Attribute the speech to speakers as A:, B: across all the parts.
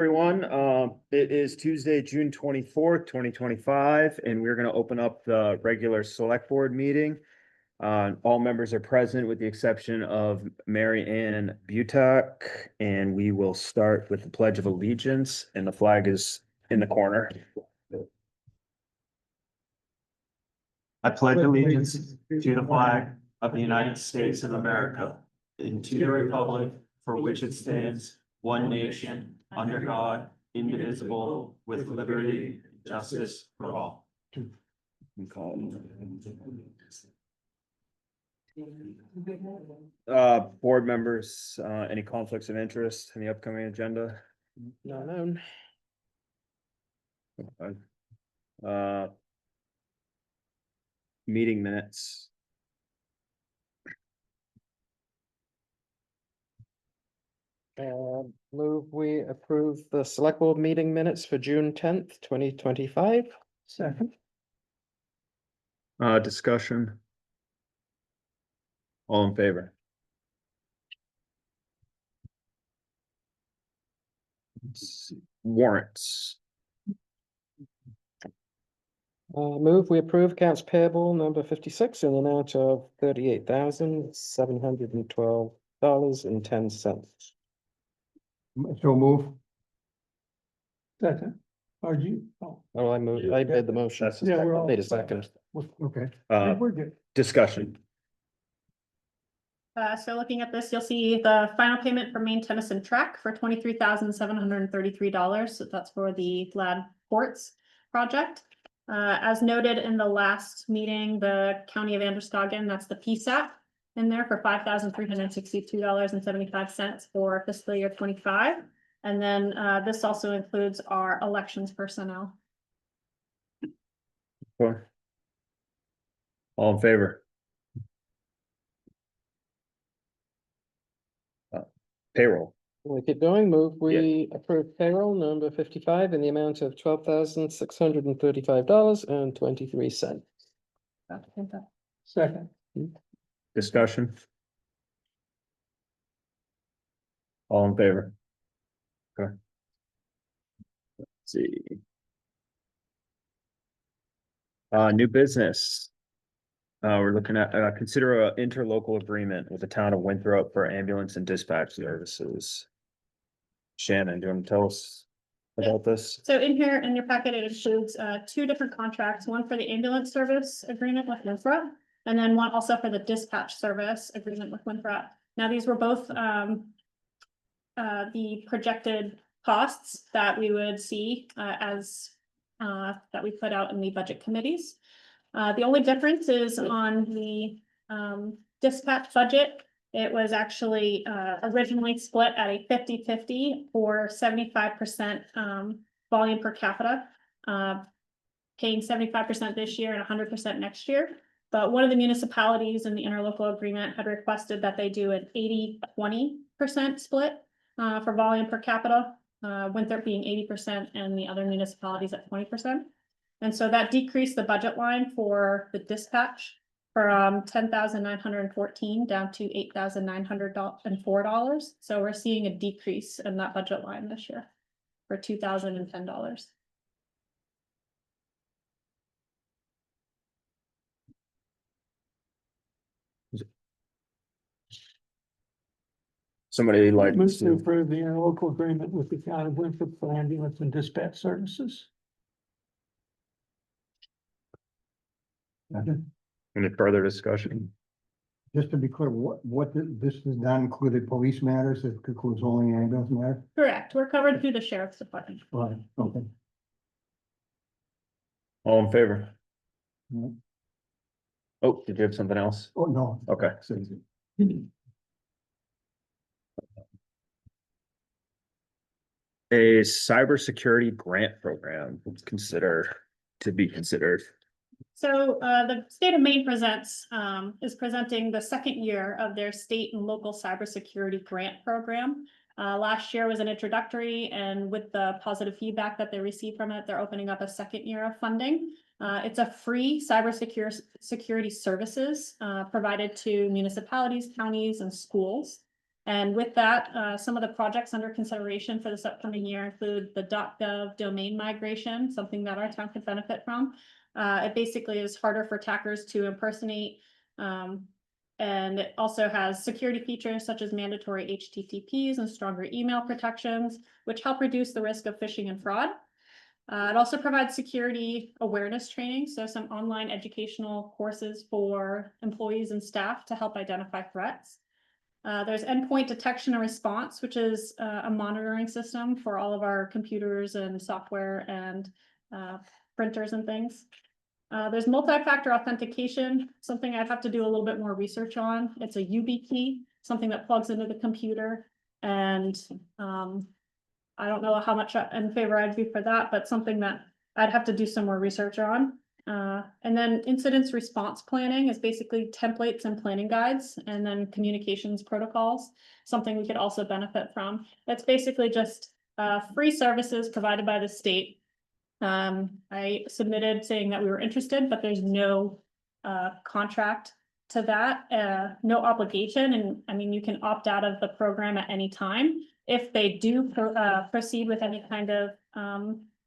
A: Everyone, it is Tuesday, June 24th, 2025, and we're going to open up the regular select board meeting. All members are present with the exception of Mary Ann Butak, and we will start with the Pledge of Allegiance, and the flag is in the corner. I pledge allegiance to the flag of the United States of America and to the republic for which it stands, one nation, under God, indivisible, with liberty and justice for all. Board members, any conflicts of interest in the upcoming agenda?
B: Not known.
A: Meeting minutes.
B: Move we approve the select board meeting minutes for June 10th, 2025. Second.
A: Discussion. All in favor? Warrants.
B: Move we approve accounts payable number 56 in the amount of $38,712.10.
C: So move. Second. Are you? Oh,
B: Oh, I made the motion.
C: Yeah, we're all-
B: Made a second.
C: okay.
A: We're
C: good.
A: Discussion.
D: So looking at this, you'll see the final payment for Maine Tennyson Track for $23,733. So that's for the Glad Ports project. As noted in the last meeting, the County of Androscoggin, that's the PSAP in there for $5,362.75 for fiscal year 25. And then this also includes our elections personnel.
A: All in favor? Payroll.
B: We keep going. Move we approve payroll number 55 in the amount of $12,635.23.
C: Second.
A: Discussion. All in favor? Okay. Let's see. New business. We're looking at, consider an interlocal agreement with the town of Winthrop for ambulance and dispatch services. Shannon, do you want to tell us about this?
D: So in here, in your packet, it includes two different contracts, one for the ambulance service agreement with Winthrop, and then one also for the dispatch service agreement with Winthrop. Now, these were both the projected costs that we would see as that we put out in the budget committees. The only difference is on the dispatch budget. It was actually originally split at a 50-50 for 75% volume per capita, paying 75% this year and 100% next year. But one of the municipalities in the interlocal agreement had requested that they do an 80-20% split for volume per capita, Winthrop being 80% and the other municipalities at 20%. And so that decreased the budget line for the dispatch from $10,914 down to $8,904. So we're seeing a decrease in that budget line this year for $2,010.
A: Somebody like
C: Move to approve the interlocal agreement with the town of Winthrop for ambulance and dispatch services.
A: any further discussion?
E: Just to be clear, this does not include the police matters, it includes only ambulance matter?
D: Correct. We're covered through the sheriff's department.
E: Right, okay.
A: All in favor?
E: No.
A: Oh, did you have something else?
E: Oh, no.
A: Okay. A cybersecurity grant program to be considered.
D: So the state of Maine is presenting the second year of their state and local cybersecurity grant program. Last year was an introductory, and with the positive feedback that they received from it, they're opening up a second year of funding. It's a free cybersecurity services provided to municipalities, counties, and schools. And with that, some of the projects under consideration for this upcoming year include the .gov domain migration, something that our town could benefit from. It basically is harder for attackers to impersonate. And it also has security features such as mandatory HTTPs and stronger email protections, which help reduce the risk of phishing and fraud. It also provides security awareness training, so some online educational courses for employees and staff to help identify threats. There's endpoint detection and response, which is a monitoring system for all of our computers and software and printers and things. There's multi-factor authentication, something I'd have to do a little bit more research on. It's a YubiKey, something that plugs into the computer. And I don't know how much in favor I'd be for that, but something that I'd have to do some more research on. And then incidents response planning is basically templates and planning guides, and then communications protocols, something we could also benefit from. It's basically just free services provided by the state. I submitted saying that we were interested, but there's no contract to that, no obligation. And I mean, you can opt out of the program at any time. If they do proceed with any kind of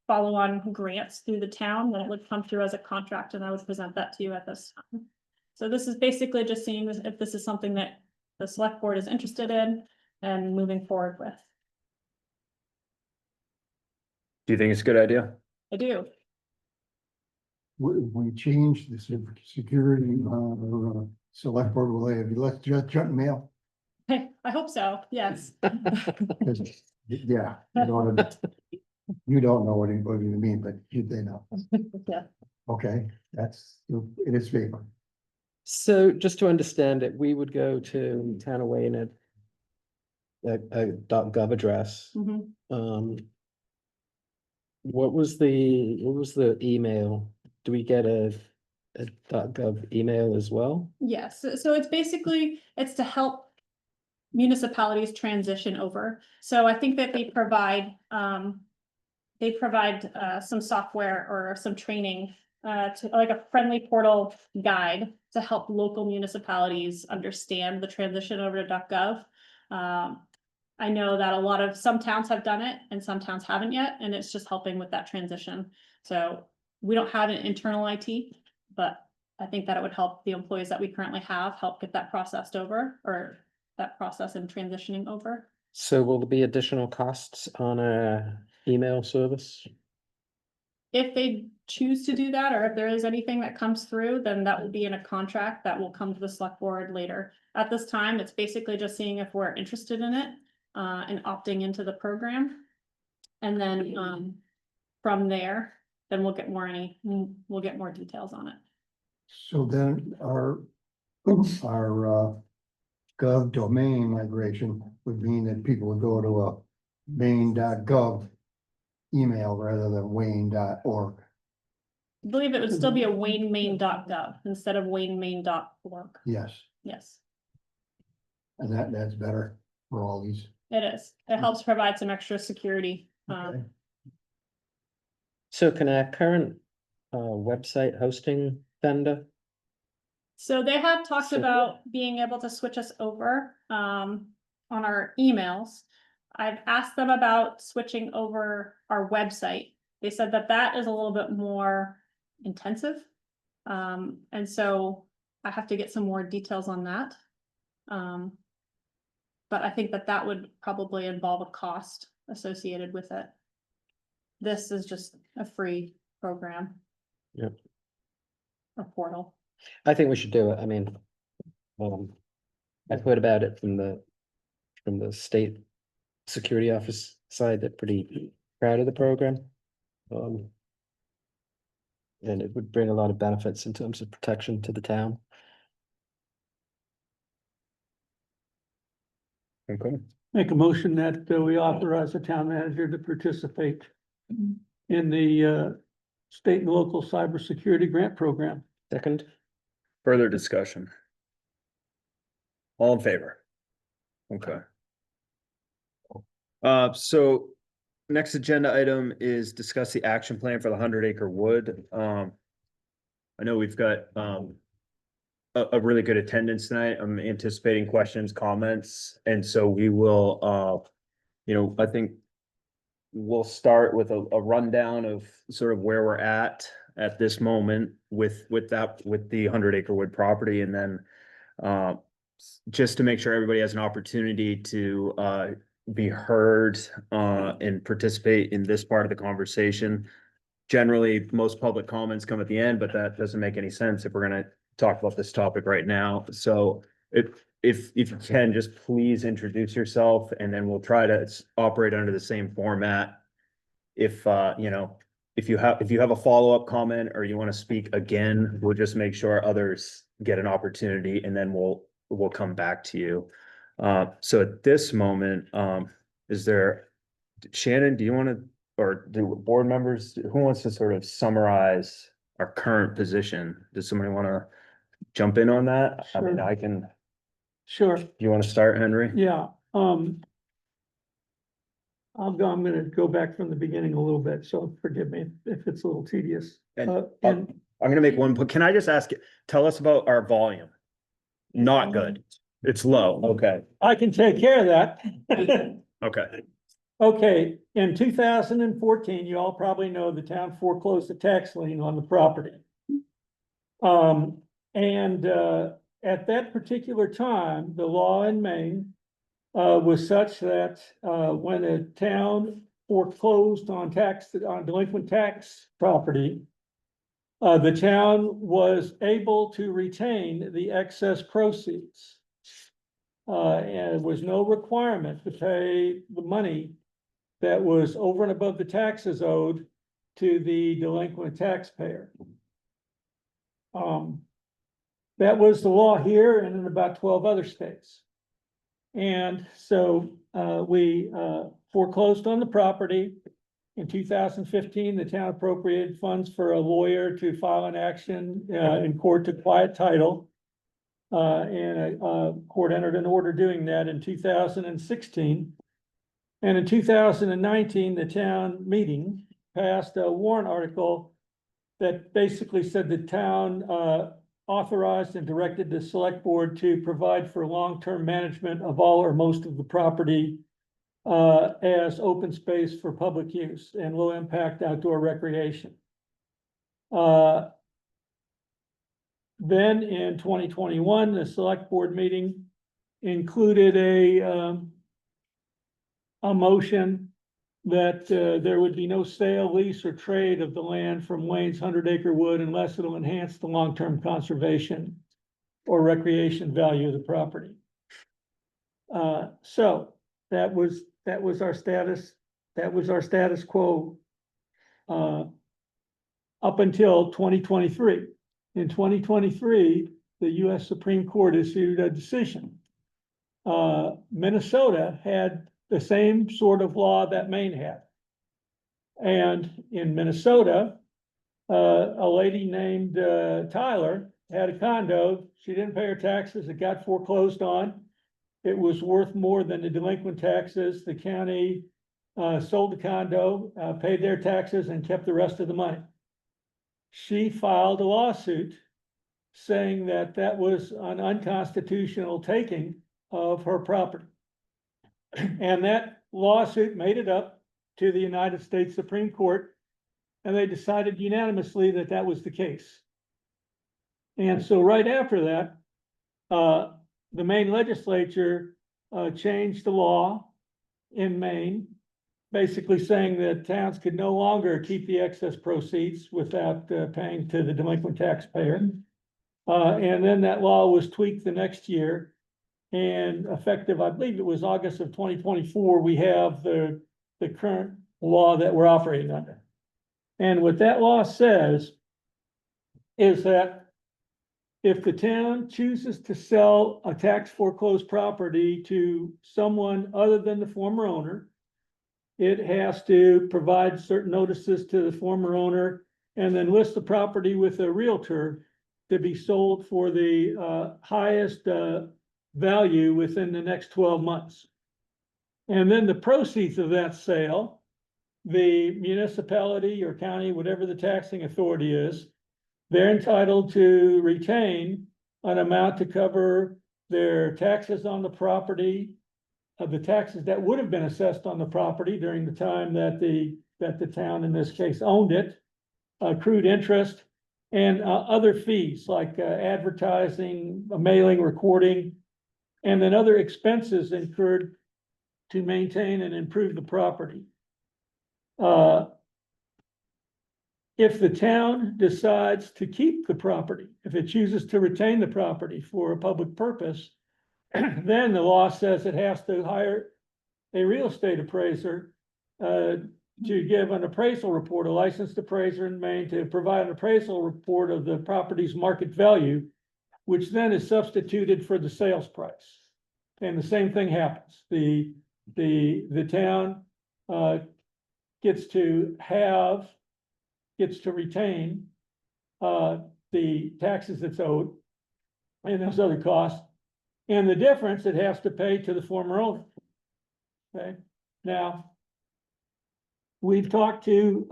D: follow-on grants through the town, then it would come through as a contract, and I would present that to you at this time. So this is basically just seeing if this is something that the select board is interested in and moving forward with.
A: Do you think it's a good idea?
D: I do.
E: We changed the security, or select board, will they have you let just junk mail?
D: I hope so, yes.
E: 'Cause, yeah, you don't know what anybody mean, but they know.
D: Yeah.
E: Okay, that's, it is favor.
B: So just to understand it, we would go to Town of Wayne at a .gov address.
D: Mhm.
B: What was the email? Do we get a .gov email as well?
D: Yes, so it's basically, it's to help municipalities transition over. So I think that they provide some software or some training to like a friendly portal guide to help local municipalities understand the transition over to .gov. I know that some towns have done it and some towns haven't yet, and it's just helping with that transition. So we don't have an internal IT, but I think that it would help the employees that we currently have help get that processed over, or that process and transitioning over.
B: So will there be additional costs on a email service?
D: If they choose to do that, or if there is anything that comes through, then that will be in a contract that will come to the select board later. At this time, it's basically just seeing if we're interested in it, and opting into the program. And then, from there, then we'll get more details on it.
E: So then our gov domain migration would mean that people would go to a main.gov email rather than wayne.org.
D: I believe it would still be a waynemain.gov instead of waynemain.org.
E: Yes,
D: Yes,
E: and that's better for all these.
D: it is. It helps provide some extra security.
E: Okay.
B: So can our current website hosting vendor?
D: So they have talked
B: So-
D: about being able to switch us over on our emails. I've asked them about switching over our website. They said that that is a little bit more intensive. And so I have to get some more details on that. But I think that that would probably involve a cost associated with it. This is just a free program.
B: Yep.
D: A portal.
B: I think we should do it. I mean, I've heard about it from the state security office side. They're pretty proud of the program. And it would bring a lot of benefits in terms of protection to the town.
A: Okay.
C: Make a motion that we authorize the town manager to participate in the state and local cybersecurity grant program.
B: Second,
A: Further discussion? All in favor? Okay. So next agenda item is discuss the action plan for the 100 acre wood. I know we've got, a really good attendance tonight. I'm anticipating questions, comments, and so we will, I think we'll start with a rundown of sort of where we're at this moment with the 100 Acre Wood property, and then just to make sure everybody has an opportunity to be heard and participate in this part of the conversation. Generally, most public comments come at the end, but that doesn't make any sense if we're gonna talk about this topic right now. So if you can, just please introduce yourself, and then we'll try to operate under the same format. If if you have a follow-up comment or you want to speak again, we'll just make sure others get an opportunity, and then we'll come back to you. So at this moment, is there, Shannon, do you want to, or do board members, who wants to sort of summarize our current position? Does somebody want to jump in on that? I mean,
C: Sure.
A: I can,
C: Sure,
A: you want to start, Henry?
C: yeah, I'm gonna go back from the beginning a little bit, so forgive me if it's a little tedious.
A: And,
C: And
A: I'm gonna make one, but can I just ask, tell us about our volume? Not good. It's low. Okay,
C: I can take care of that.
A: okay.
C: Okay, in 2014, you all probably know the town foreclosed a tax lien on the property. At that particular time, the law in Maine was such that when a town foreclosed on delinquent tax property, the town was able to retain the excess proceeds. And there was no requirement to pay the money that was over and above the taxes owed to the delinquent taxpayer. That was the law here and in about 12 other states. And so we foreclosed on the property. In 2015, the town appropriated funds for a lawyer to file an action in court to quiet title. And a court entered an order doing that in 2016. And in 2019, the town meeting passed a warrant article that basically said the town authorized and directed the select board to provide for long-term management of all or most of the property as open space for public use and low-impact outdoor recreation. Then in 2021, the select board meeting included a motion that there would be no sale, lease, or trade of the land from Wayne's 100 Acre Wood unless it'll enhance the long-term conservation or recreation value of the property. So that was our status. That was our status quo up until 2023. In 2023, the US Supreme Court issued a decision. Minnesota had the same sort of law that Maine had. And in Minnesota, a lady named Tyler had a condo. She didn't pay her taxes. It got foreclosed on. It was worth more than the delinquent taxes. The county sold the condo, paid their taxes, and kept the rest of the money. She filed a lawsuit saying that that was an unconstitutional taking of her property. And that lawsuit made it up to the United States Supreme Court, and they decided unanimously that that was the case. And so right after that, the Maine legislature changed the law in Maine, basically saying that towns could no longer keep the excess proceeds without paying to the delinquent taxpayer. And then that law was tweaked the next year. And effective, I believe it was August of 2024, we have the current law that we're operating under. And what that law says is that if the town chooses to sell a tax foreclosed property to someone other than the former owner, it has to provide certain notices to the former owner and then list the property with a realtor to be sold for the highest value within the next 12 months. And then the proceeds of that sale, the municipality or county, whatever the taxing authority is, they're entitled to retain an amount to cover their taxes on the property, of the taxes that would have been assessed on the property during the time that the town in this case owned it, accrued interest, and other fees like advertising, mailing, recording, and then other expenses incurred to maintain and improve the property. If the town decides to keep the property, if it chooses to retain the property for a public purpose, then the law says it has to hire a real estate appraiser to give an appraisal report, a licensed appraiser in Maine to provide an appraisal report of the property's market value, which then is substituted for the sales price. And the same thing happens. The town gets to retain the taxes it's owed and those other costs, and the difference it has to pay to the former owner. Okay, now, we've talked to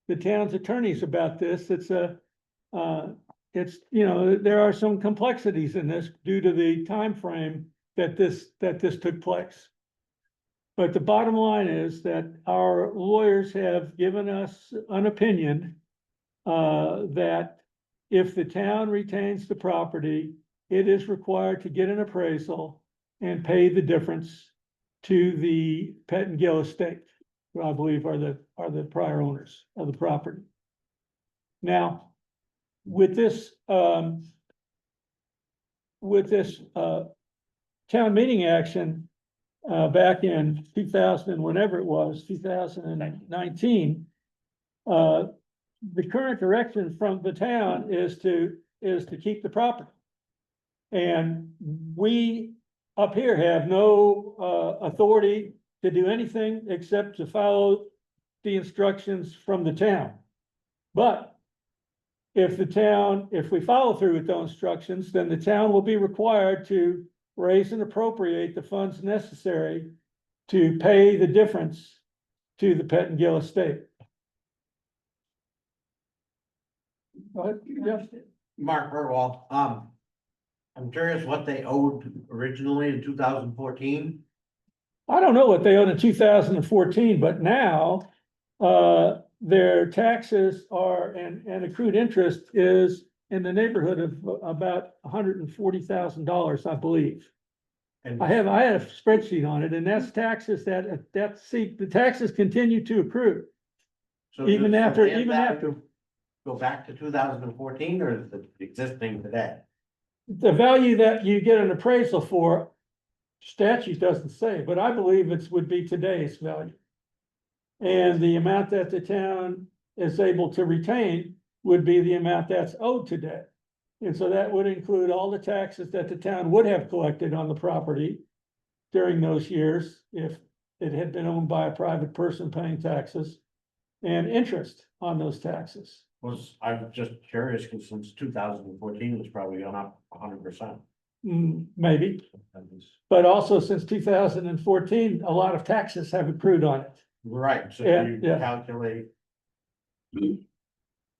C: the town's attorneys about this. It's there are some complexities in this due to the time frame that this took place. But the bottom line is that our lawyers have given us an opinion that if the town retains the property, it is required to get an appraisal and pay the difference to the Pettingill estate, who I believe are the prior owners of the property. Now, with this town meeting action back in 2000, whenever it was, 2019, the current direction from the town is to keep the property. And we up here have no authority to do anything except to follow the instructions from the town. But if we follow through with those instructions, then the town will be required to raise and appropriate the funds necessary to pay the difference to the Pettingill estate. Go ahead, Jeff.
F: Mark Burwell, I'm curious what they owed originally in 2014.
C: I don't know what they owed in 2014, but now their taxes are and accrued interest is in the neighborhood of about $140,000, I believe.
F: And
C: I had a spreadsheet on it, and that's taxes the taxes continue to accrue.
F: so
C: even
F: does
C: after-
F: the land
C: even
F: value
C: after.
F: Go back to 2014 or is it existing today?
C: The value that you get an appraisal for, statute doesn't say, but I believe would be today's value. And the amount that the town is able to retain would be the amount that's owed today. And so that would include all the taxes that the town would have collected on the property during those years, if it had been owned by a private person paying taxes, and interest on those taxes.
F: I'm just curious because since 2014, it's probably gone up 100%.
C: Maybe, but also since 2014, a lot of taxes have accrued on it.
F: Right, so
C: Yeah,
F: you
C: yeah.
F: calculate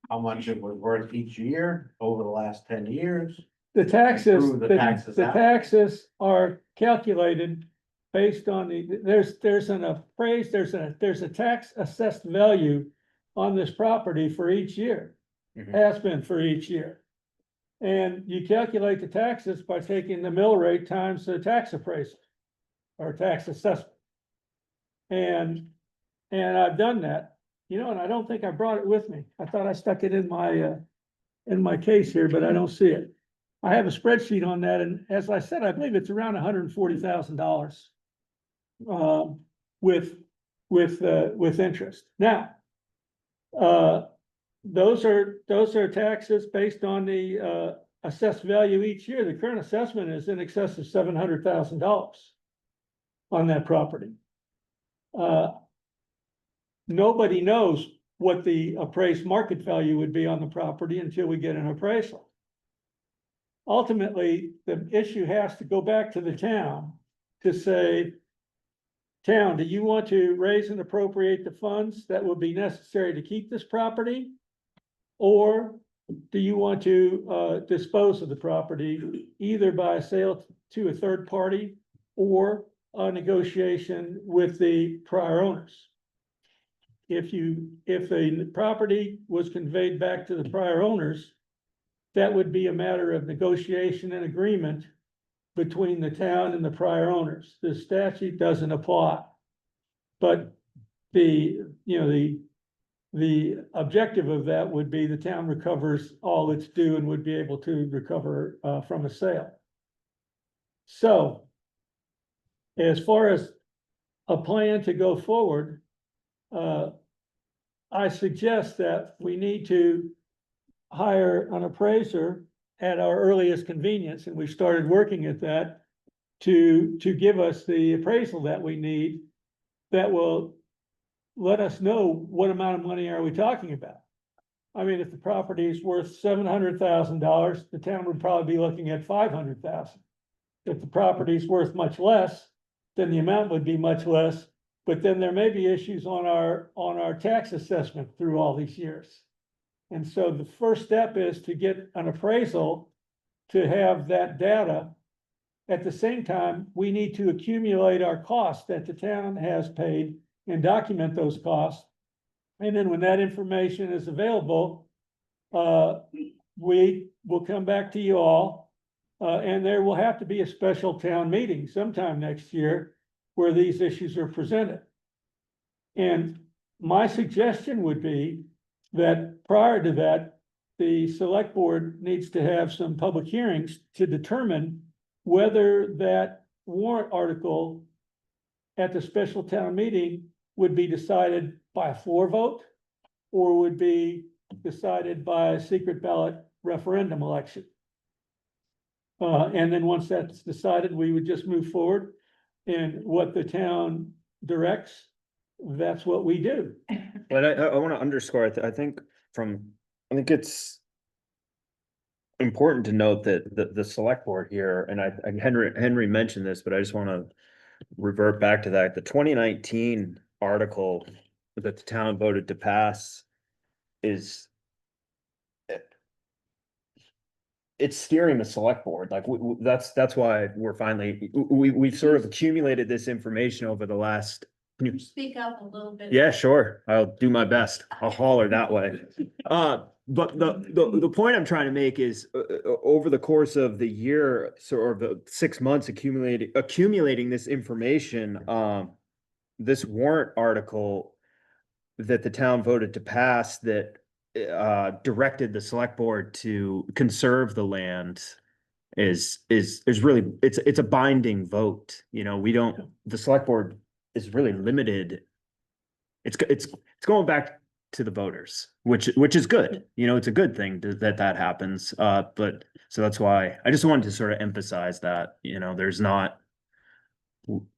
F: how much it was worth each year over the last 10 years.
C: The taxes,
F: Through the taxes
C: the
F: out.
C: taxes are calculated based on there's a tax assessed value on this property for each year.
F: Mhm.
C: Has been for each year. And you calculate the taxes by taking the mill rate times the tax appraisal or tax assessment. And I've done that, and I don't think I brought it with me. I thought I stuck it in my case here, but I don't see it. I have a spreadsheet on that, and as I said, I believe it's around $140,000. With interest. Now, those are taxes based on the assessed value each year. The current assessment is in excess of $700,000 on that property. Nobody knows what the appraised market value would be on the property until we get an appraisal. Ultimately, the issue has to go back to the town to say, town, do you want to raise and appropriate the funds that would be necessary to keep this property? Or do you want to dispose of the property either by a sale to a third party or a negotiation with the prior owners? If the property was conveyed back to the prior owners, that would be a matter of negotiation and agreement between the town and the prior owners. The statute doesn't apply. But the objective of that would be the town recovers all it's due and would be able to recover from a sale. So as far as a plan to go forward, I suggest that we need to hire an appraiser at our earliest convenience, and we started working at that to give us the appraisal that we need that will let us know what amount of money are we talking about. I mean, if the property is worth $700,000, the town would probably be looking at $500,000. If the property is worth much less, then the amount would be much less, but then there may be issues on our tax assessment through all these years. And so the first step is to get an appraisal to have that data. At the same time, we need to accumulate our costs that the town has paid and document those costs. And then when that information is available, we will come back to you all. And there will have to be a special town meeting sometime next year where these issues are presented. And my suggestion would be that prior to that, the select board needs to have some public hearings to determine whether that warrant article at the special town meeting would be decided by a floor vote or would be decided by a secret ballot referendum election. And then once that's decided, we would just move forward, and what the town directs, that's what we do.
A: But I want to underscore, I think it's important to note that the select board here, and Henry mentioned this, but I just want to revert back to that. The 2019 article that the town voted to pass is it's steering the select board. Like that's why we're finally, we've sort of accumulated this information over the last.
G: Can you speak up a little bit?
A: Yeah, sure. I'll do my best. I'll holler that way. But the point I'm trying to make is over the course of the year, sort of the 6 months accumulating this information, this warrant article that the town voted to pass that directed the select board to conserve the land is really, it's a binding vote. You know, the select board is really limited. It's going back to the voters, which is good. You know, it's a good thing that happens. But so that's why I just wanted to sort of emphasize that, you know,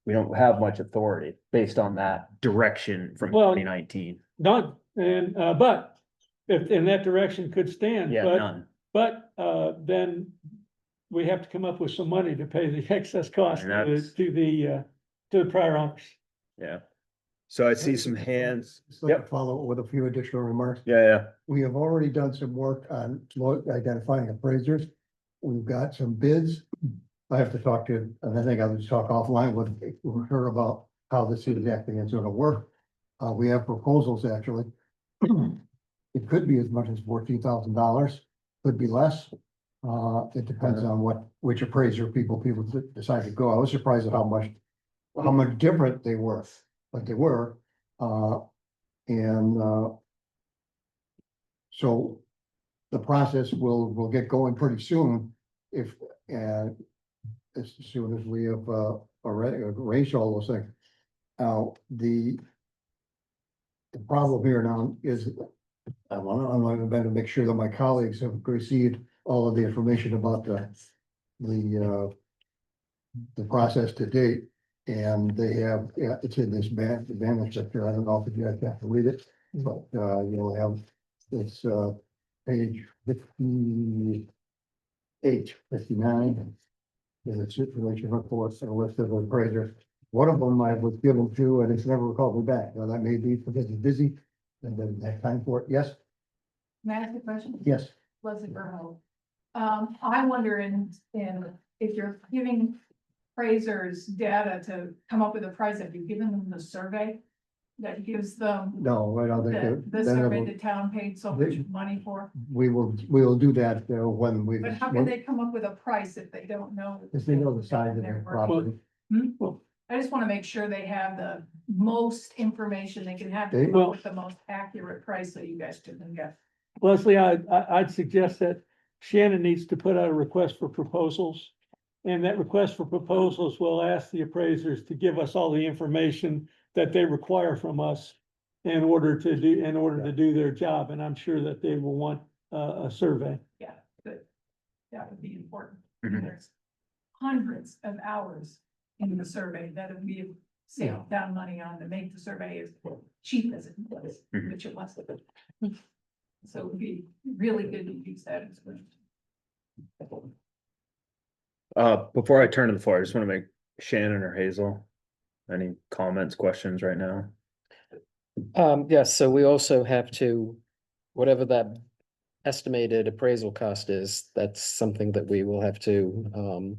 A: we don't have much authority based on that direction from
C: Well,
A: 2019.
C: None, and, but if in that direction could stand,
A: Yeah,
C: but,
A: none.
C: but, then we have to come up with some money to pay the excess cost
A: And that's-
C: to the prior owners.
A: Yeah. So I see some hands.
E: Just like to
A: Yep.
E: follow with a few additional remarks.
A: Yeah.
E: We have already done some work on identifying appraisers. We've got some bids. I have to talk to, and I think I'll just talk offline with her about how this exactly is gonna work. We have proposals actually. It could be as much as $14,000, could be less. It depends on which appraiser people decide to go. I was surprised at how much different they were, but they were. So the process will get going pretty soon as soon as we have arranged all those things. Now, the problem here now is I'm going to make sure that my colleagues have received all of the information about the process to date. And they have, it's in this manuscript here. I don't know if you guys have to read it, but you'll have this page 58, 59. There's a situation report and a list of appraisers. One of them I was given to, and it's never called me back. Now that may be because he's busy and doesn't have time for it. Yes,
G: May I ask a question?
E: yes.
H: Leslie Burho. I wonder if you're giving appraisers data to come up with a price, have you given them the survey? That gives them
E: No, I don't think
H: the
E: that,
H: survey the town paid so much money for?
E: we will do that when we.
H: But how can they come up with a price if they don't know?
E: If they know the size of their property.
C: Well,
H: I just wanna make sure they have the most information they can have
E: They
H: to come
C: will.
H: up with the most accurate price so you guys can get.
C: Leslie, I'd suggest that Shannon needs to put out a request for proposals. And that request for proposals will ask the appraisers to give us all the information that they require from us in order to do their job, and I'm sure that they will want a survey.
H: Yeah, good. That would be important.
A: Mhm.
H: There's hundreds of hours in the survey that we've saved down money on to make the survey as cheap as it was,
A: Mhm.
H: which it wasn't. So it would be really good to use that as well.
A: Before I turn to the floor, I just want to make Shannon or Hazel, any comments, questions right now?
B: Yes, so we also have to, whatever that estimated appraisal cost is, that's something that we will have to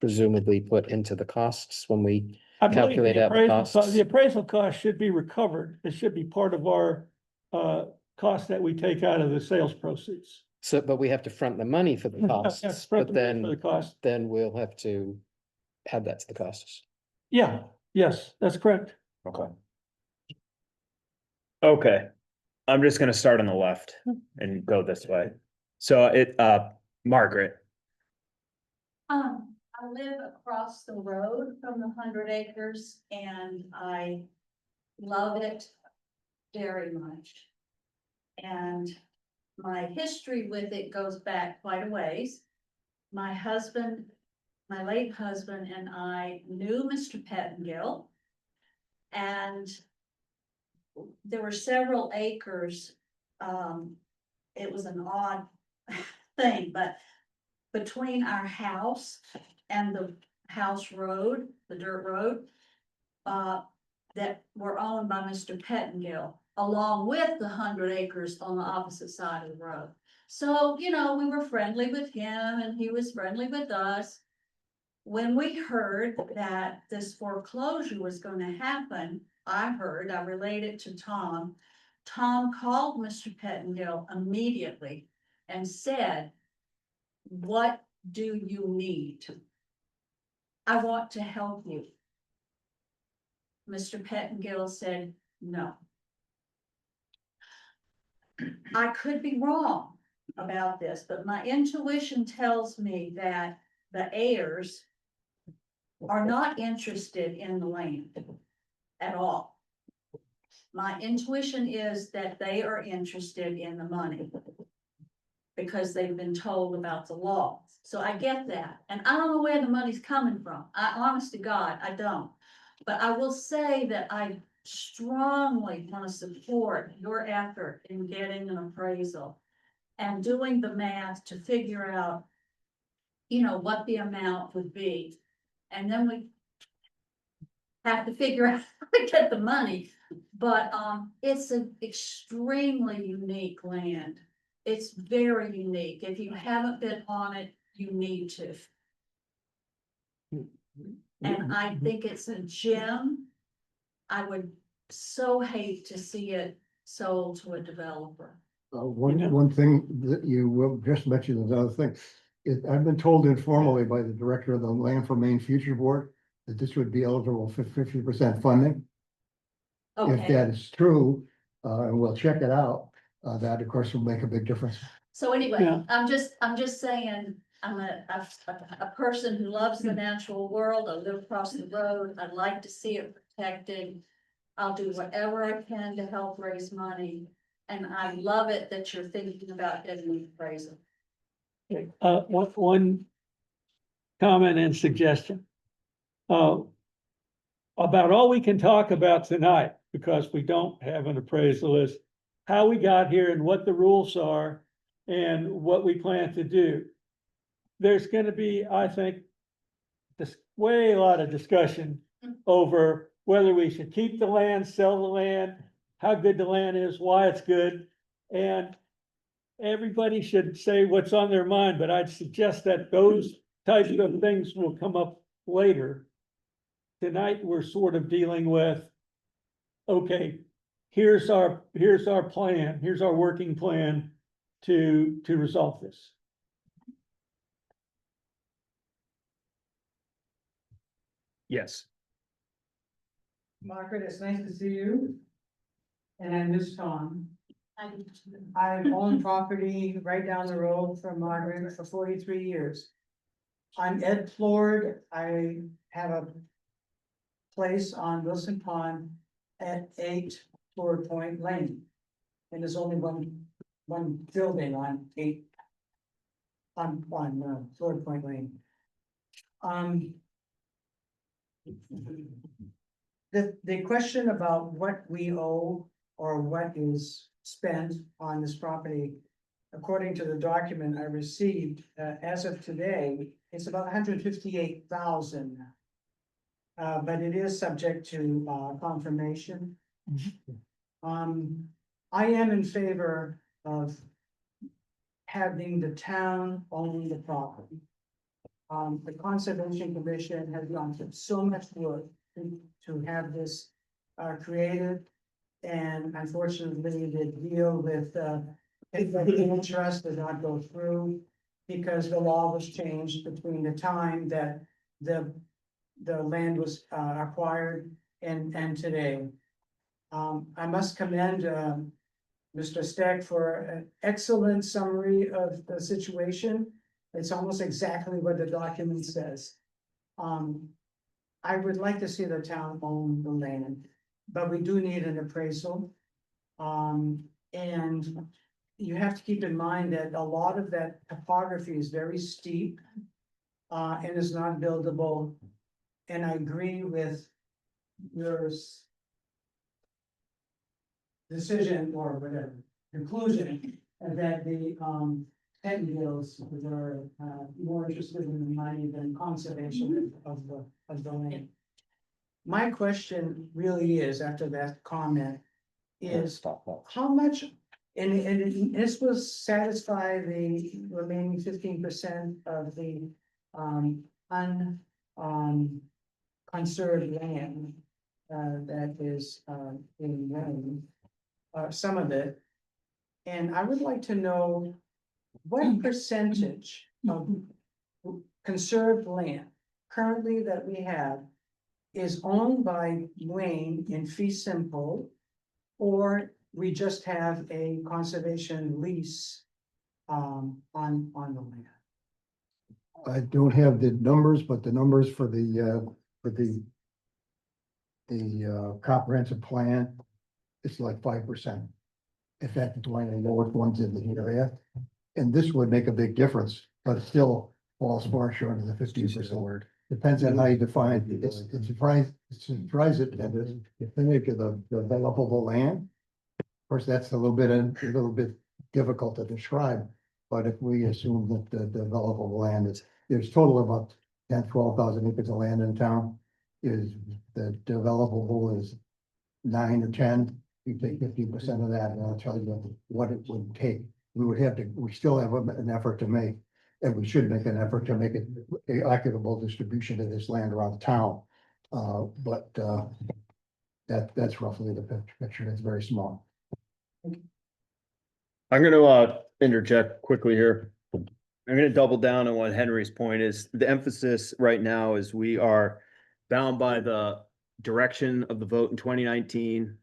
B: presumably put into the costs when we,
C: I believe
B: Calculate out the costs.
C: the appraisal cost should be recovered. It should be part of our cost that we take out of the sales proceeds.
B: so, but we have to front the money for the
C: Yeah,
B: costs,
C: spread
B: but
C: the money for the
B: then,
C: cost.
B: then we'll have to add that to the costs.
C: Yeah, yes, that's correct.
A: Okay. Okay, I'm just gonna start on the left and go this way. So Margaret,
G: I live across the road from the 100 acres and I love it very much. And my history with it goes back quite a ways. My husband, my late husband and I knew Mr. Pettingill. And there were several acres. It was an odd thing, but between our house and the house road, the dirt road, that were owned by Mr. Pettingill, along with the 100 acres on the opposite side of the road. So, you know, we were friendly with him and he was friendly with us. When we heard that this foreclosure was gonna happen, I relayed it to Tom. Tom called Mr. Pettingill immediately and said, "What do you need? I want to help you." Mr. Pettingill said, "No." I could be wrong about this, but my intuition tells me that the heirs are not interested in the land at all. My intuition is that they are interested in the money because they've been told about the law. So I get that. And I don't know where the money's coming from. Honest to God, I don't. But I will say that I strongly want to support your effort in getting an appraisal and doing the math to figure out, you know, what the amount would be. And then we have to figure out how to get the money. But it's an extremely unique land. It's very unique. If you haven't been on it, you need to. And I think it's a gem. I would so hate to see it sold to a developer.
E: One thing that you will just mention, another thing, I've been told informally by the director of the Land for Maine Future Board that this would be eligible for 50% funding. If
G: Okay,
E: that is true, and we'll check it out, that of course will make a big difference.
G: so anyway,
C: Yeah.
G: I'm just saying, I'm a person who loves the natural world. I live across the road. I'd like to see it protected. I'll do whatever I can to help raise money. And I love it that you're thinking about getting an appraisal.
C: One comment and suggestion. About all we can talk about tonight, because we don't have an appraisal, is how we got here and what the rules are and what we plan to do. There's gonna be, I think, this way a lot of discussion over whether we should keep the land, sell the land, how good the land is, why it's good. And everybody should say what's on their mind, but I'd suggest that those types of things will come up later. Tonight, we're sort of dealing with, okay, here's our plan, here's our working plan to resolve this.
A: Yes.
I: Margaret, it's nice to see you. And I miss Tom.
G: I
I: I've owned property right down the road from Margaret for 43 years. I'm Ed Flord. I have a place on Wilson Pond at 8 Flord Point Lane. And there's only one building on 8 on Flord Point Lane. The question about what we owe or what is spent on this property, according to the document I received, as of today, it's about 158,000. But it is subject to confirmation. I am in favor of having the town own the property. The Conservation Commission has gone through so much work to have this created. And unfortunately, the deal with interest did not go through because the law was changed between the time that the land was acquired and today. I must commend Mr. Steck for an excellent summary of the situation. It's almost exactly what the document says. I would like to see the town own the land, but we do need an appraisal. And you have to keep in mind that a lot of that topography is very steep and is not buildable. And I agree with your decision or whatever, conclusion, that the Pettingills were more interested in the money than conservation of the land. My question really is, after that comment, is how much, and this will satisfy the remaining 15% of the conserved land that is in Maine, some of it. And I would like to know what percentage of conserved land currently that we have is owned by Wayne in fee simple, or we just have a conservation lease on the land.
E: I don't have the numbers, but the numbers for the comprehensive plan, it's like 5%. In fact, it's one of the lowest ones in the area. And this would make a big difference, but it still falls far short of the 15%. Depends on how you define it. It's surprise it, and if they make it the developable land. Of course, that's a little bit difficult to describe, but if we assume that the developable land is, there's total about 12,000 acres of land in town. Is the developable is 9 or 10, you take 15% of that, and I'll tell you what it would take. We still have an effort to make, and we should make an effort to make it an equitable distribution of this land around town. But that's roughly the picture. It's very small.
A: I'm gonna interject quickly here. I'm gonna double down on what Henry's point is. The emphasis right now is we are bound by the direction of the vote in 2019.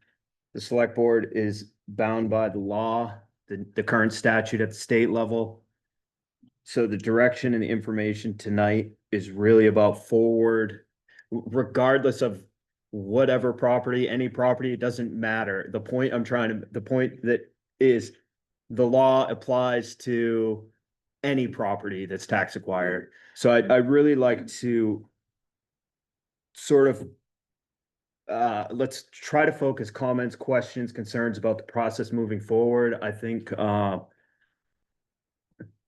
A: The select board is bound by the law, the current statute at the state level. So the direction and the information tonight is really about forward, regardless of whatever property, any property, it doesn't matter. The point that is the law applies to any property that's tax acquired. So I really like to sort of let's try to focus comments, questions, concerns about the process moving forward. I think I'm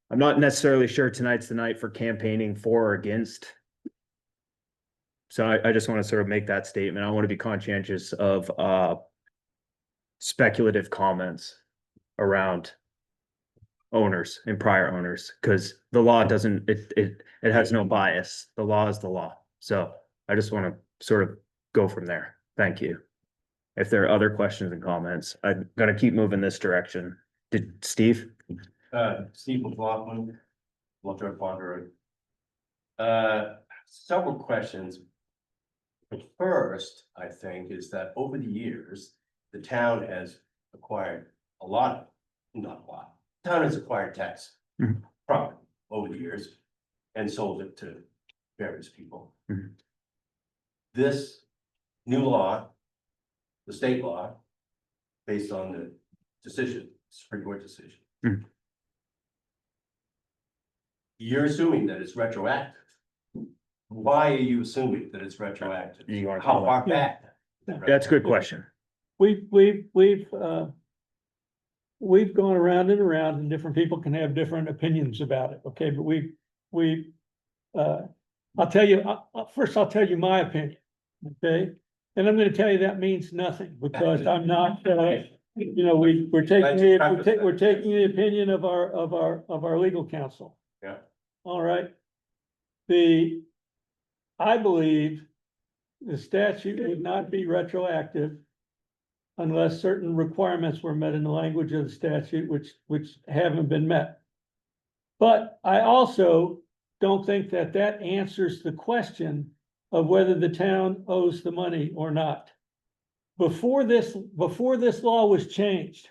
A: not necessarily sure tonight's the night for campaigning for or against. So I just want to sort of make that statement. I want to be conscientious of speculative comments around owners and prior owners, because the law doesn't, it has no bias. The law is the law. So I just want to sort of go from there. Thank you. If there are other questions and comments, I'm gonna keep moving this direction. Did Steve?
J: Steve McLaughlin, Walter Ponder. Several questions. The first, I think, is that over the years, the town has acquired a lot, not a lot. Town has acquired tax
A: Mhm.
J: property over the years and sold it to various people.
A: Mhm.
J: This new law, the state law, based on the decision, Supreme Court decision.
A: Mhm.
J: You're assuming that it's retroactive. Why are you assuming that it's retroactive?
A: You want to-
J: How far back?
A: That's a good question.
C: We've gone around and different people can have different opinions about it, okay, but I'll tell you, first I'll tell you my opinion, okay? And I'm gonna tell you that means nothing, because I'm not, we're taking the opinion of our legal counsel.
J: Yeah.
C: All right. I believe the statute would not be retroactive unless certain requirements were met in the language of the statute, which haven't been met. But I also don't think that answers the question of whether the town owes the money or not. Before this law was changed,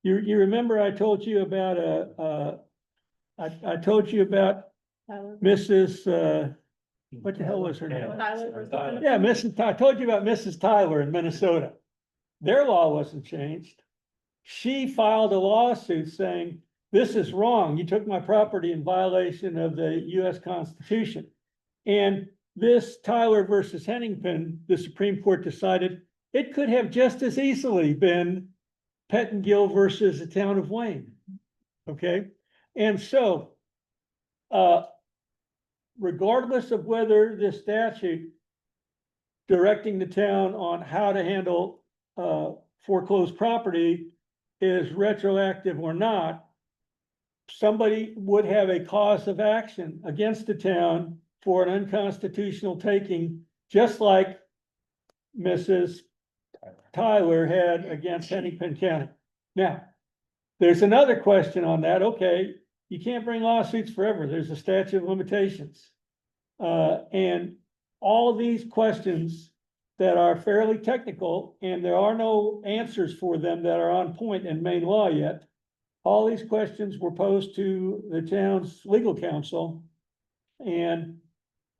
C: you remember I told you about, I told you about Mrs. What the hell was her name?
D: Tyler.
C: Yeah, I told you about Mrs. Tyler in Minnesota. Their law wasn't changed. She filed a lawsuit saying, this is wrong. You took my property in violation of the US Constitution. And this Tyler versus Hennington, the Supreme Court decided it could have just as easily been Pettingill versus the town of Wayne. Okay, and so regardless of whether this statute directing the town on how to handle foreclosed property is retroactive or not, somebody would have a cause of action against the town for an unconstitutional taking, just like Mrs. Tyler had against Hennepin County. Now, there's another question on that. Okay, you can't bring lawsuits forever. There's a statute of limitations. And all of these questions that are fairly technical, and there are no answers for them that are on point in Maine law yet. All these questions were posed to the town's legal counsel. And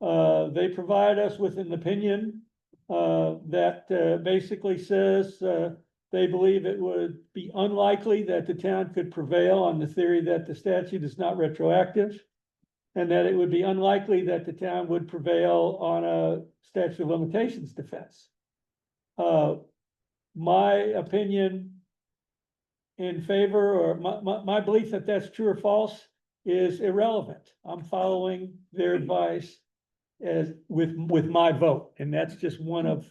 C: they provide us with an opinion that basically says they believe it would be unlikely that the town could prevail on the theory that the statute is not retroactive, and that it would be unlikely that the town would prevail on a statute of limitations defense. My opinion in favor, or my belief that that's true or false, is irrelevant. I'm following their advice as with my vote, and that's just one of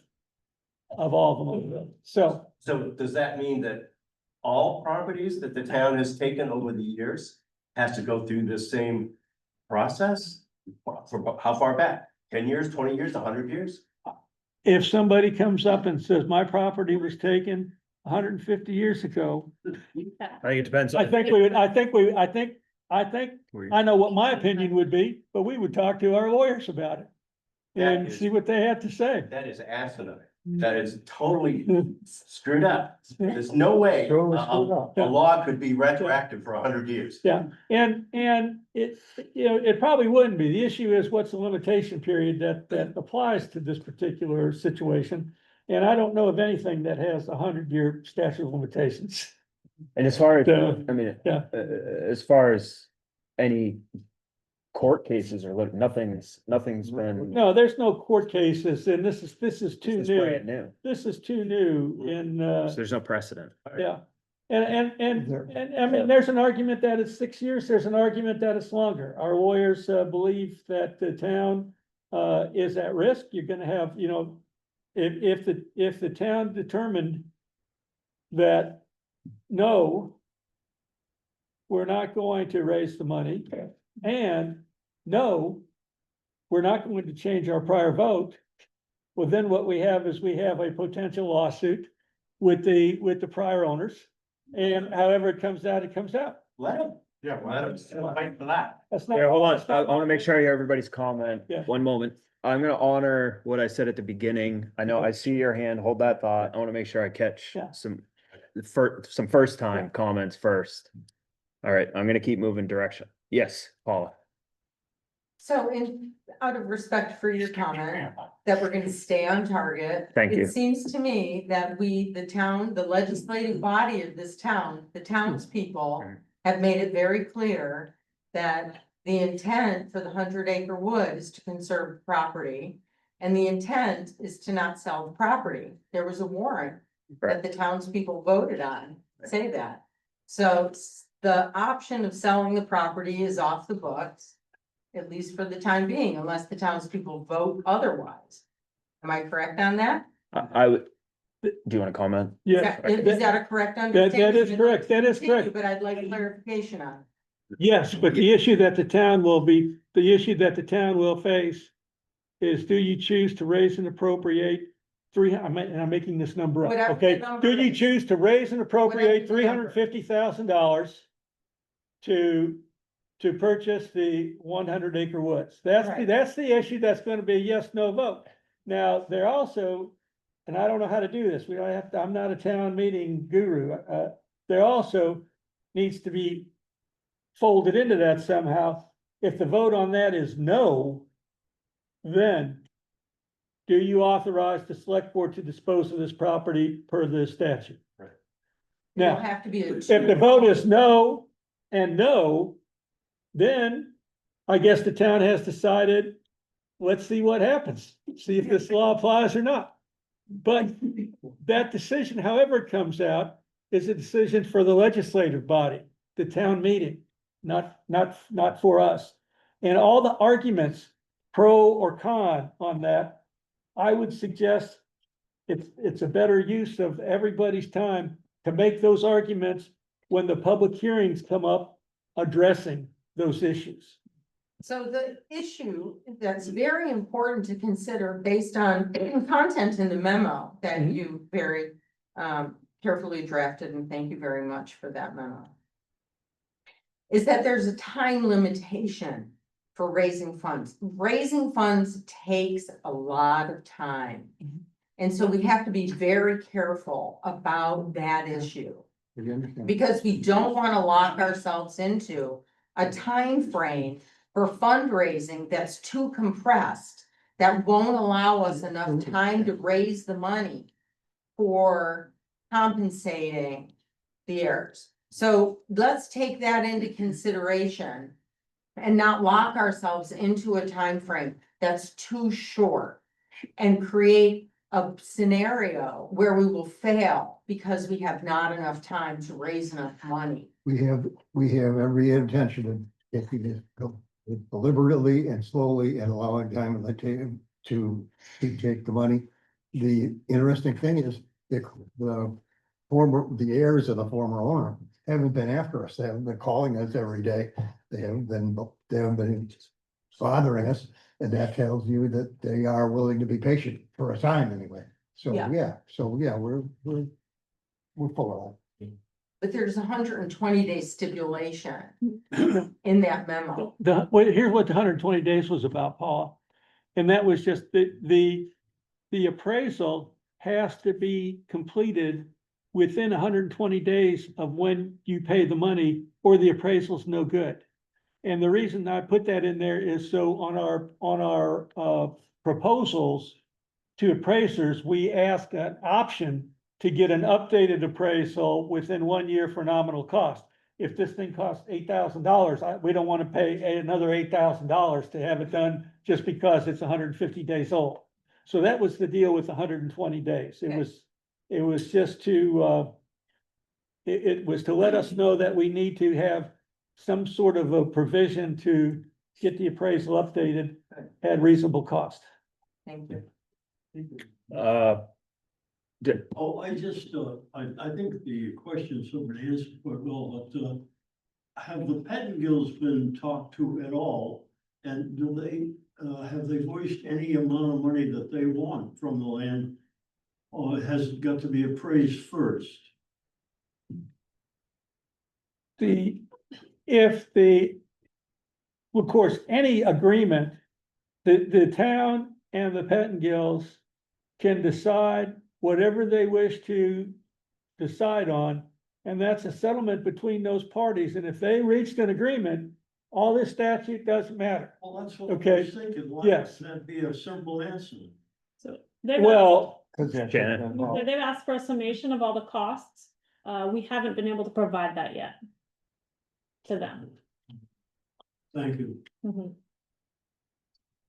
C: all of them. So
J: does that mean that all properties that the town has taken over the years has to go through the same process? For how far back? 10 years, 20 years, 100 years?
C: if somebody comes up and says, my property was taken 150 years ago,
A: I think it depends.
C: I think, I know what my opinion would be, but we would talk to our lawyers about it. And
J: That is-
C: see what they have to say.
J: That is asinine. That is totally screwed up. There's no way
E: Totally screwed up.
J: a law could be retroactive for 100 years.
C: Yeah, and it, it probably wouldn't be. The issue is what's the limitation period that applies to this particular situation? And I don't know of anything that has 100-year statute of limitations.
A: And as far as,
C: Yeah.
A: I mean,
C: Yeah.
A: as far as any court cases or nothing's been.
C: No, there's no court cases, and this is too
A: This is
C: new.
A: brand new,
C: This is too new in,
A: so there's no precedent.
C: yeah. And I mean, there's an argument that it's 6 years, there's an argument that it's longer. Our lawyers believe that the town is at risk. You're gonna have, if the town determined that no, we're not going to raise the money. And no, we're not going to change our prior vote. Well, then what we have is we have a potential lawsuit with the prior owners. And however it comes out, it comes out.
J: Let them.
F: Yeah, well, I'm still fighting for that.
C: That's not.
A: Yeah, hold on.
C: that's
A: I
C: not-
A: want to make sure I hear everybody's comment.
C: Yeah.
A: One moment. I'm gonna honor what I said at the beginning. I know I see your hand. Hold that thought. I want to make sure I catch
C: Yeah.
A: some first time
C: Yeah.
A: comments first. All right, I'm gonna keep moving direction. Yes, Paula.
K: So out of respect for your comment, that we're gonna stay on target.
A: Thank you.
K: It seems to me that the town, the legislative body of this town, the townspeople have made it very clear that the intent for the 100-acre wood is to conserve property. And the intent is to not sell the property. There was a warrant that the townspeople voted on, say that. So the option of selling the property is off the books, at least for the time being, unless the townspeople vote otherwise. Am I correct on that?
A: I would, do you want to comment?
C: Yeah,
K: Is that a correct
C: that
K: understanding?
C: is correct. That is correct.
K: But I'd like clarification on it.
C: Yes, but the issue that the town will face is, do you choose to raise and appropriate I'm making this number up,
K: Whatever the
C: okay?
K: number
C: Do you
K: is.
C: choose to raise and appropriate
K: Whatever the number.
C: $350,000 to purchase the 100-acre woods?
K: Right.
C: That's the issue that's gonna be a yes, no vote. Now, they're also, and I don't know how to do this, I'm not a town meeting guru, there also needs to be folded into that somehow. If the vote on that is no, then do you authorize the select board to dispose of this property per the statute?
J: Right.
K: It'll
C: Now,
K: have to be a.
C: if the vote is no and no, then I guess the town has decided, let's see what happens, see if this law applies or not. But that decision, however it comes out, is a decision for the legislative body, the town meeting, not for us. And all the arguments, pro or con on that, I would suggest it's a better use of everybody's time to make those arguments when the public hearings come up addressing those issues.
K: So the issue that's very important to consider based on content in the memo that
C: Mhm.
K: you very carefully drafted, and thank you very much for that memo, is that there's a time limitation for raising funds. Raising funds takes a lot of time. And so we have to be very careful about that issue.
E: You understand?
K: Because we don't want to lock ourselves into a time frame for fundraising that's too compressed, that won't allow us enough time to raise the money for compensating the heirs. So let's take that into consideration and not lock ourselves into a time frame that's too short and create a scenario where we will fail because we have not enough time to raise enough money.
E: We have every intention of taking this deliberately and slowly and allowing time to take the money. The interesting thing is the heirs of the former owner haven't been after us. They haven't been calling us every day. They haven't been bothering us. And that tells you that they are willing to be patient for a time anyway. So,
K: Yeah.
E: we're full of
K: But there's 120-day stipulation in that memo.
C: Here's what the 120 days was about, Paul. And that was just the appraisal has to be completed within 120 days of when you pay the money, or the appraisal's no good. And the reason I put that in there is so on our proposals to appraisers, we ask an option to get an updated appraisal within 1 year for nominal cost. If this thing costs $8,000, we don't want to pay another $8,000 to have it done just because it's 150 days old. So that was the deal with 120 days. It was just to it was to let us know that we need to have some sort of a provision to get the appraisal updated at reasonable cost.
K: Thank you.
L: Oh, I just, I think the question somebody asked quite well, but, have the Pettingills been talked to at all? And do they, have they voiced any amount of money that they want from the land? Or has it got to be appraised first?
C: Of course, any agreement, the town and the Pettingills can decide whatever they wish to decide on. And that's a settlement between those parties. And if they reached an agreement, all this statute doesn't matter.
L: Well, that's what I
C: Okay,
L: was thinking. Why
C: yes.
L: would that be a simple answer?
D: So they've
C: Well,
A: Janet.
D: asked, they've asked for a summation of all the costs. We haven't been able to provide that yet to them.
L: Thank you.
D: Mhm.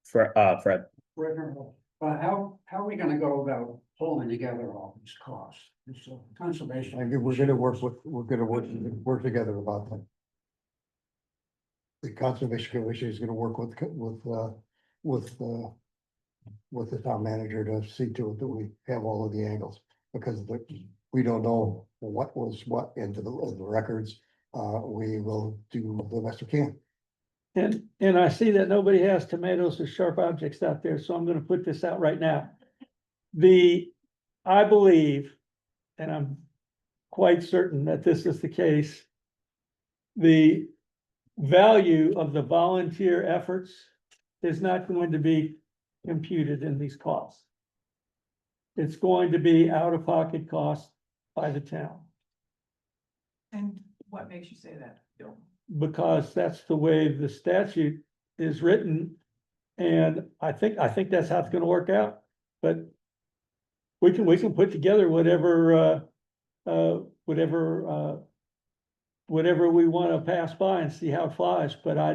A: Fred,
I: But how are we gonna go about pulling together all these costs? It's a conservation.
E: I think we're gonna work together about that. The Conservation Commission is gonna work with the town manager to see to it that we have all of the angles. Because we don't know what was what into the records. We will do the best we can.
C: and I see that nobody has tomatoes or sharp objects out there, so I'm gonna put this out right now. I believe, and I'm quite certain that this is the case. The value of the volunteer efforts is not going to be computed in these costs. It's going to be out-of-pocket costs by the town,
H: And what makes you say that, Bill?
C: because that's the way the statute is written. And I think that's how it's gonna work out, but we can put together whatever we wanna pass by and see how it flies, but I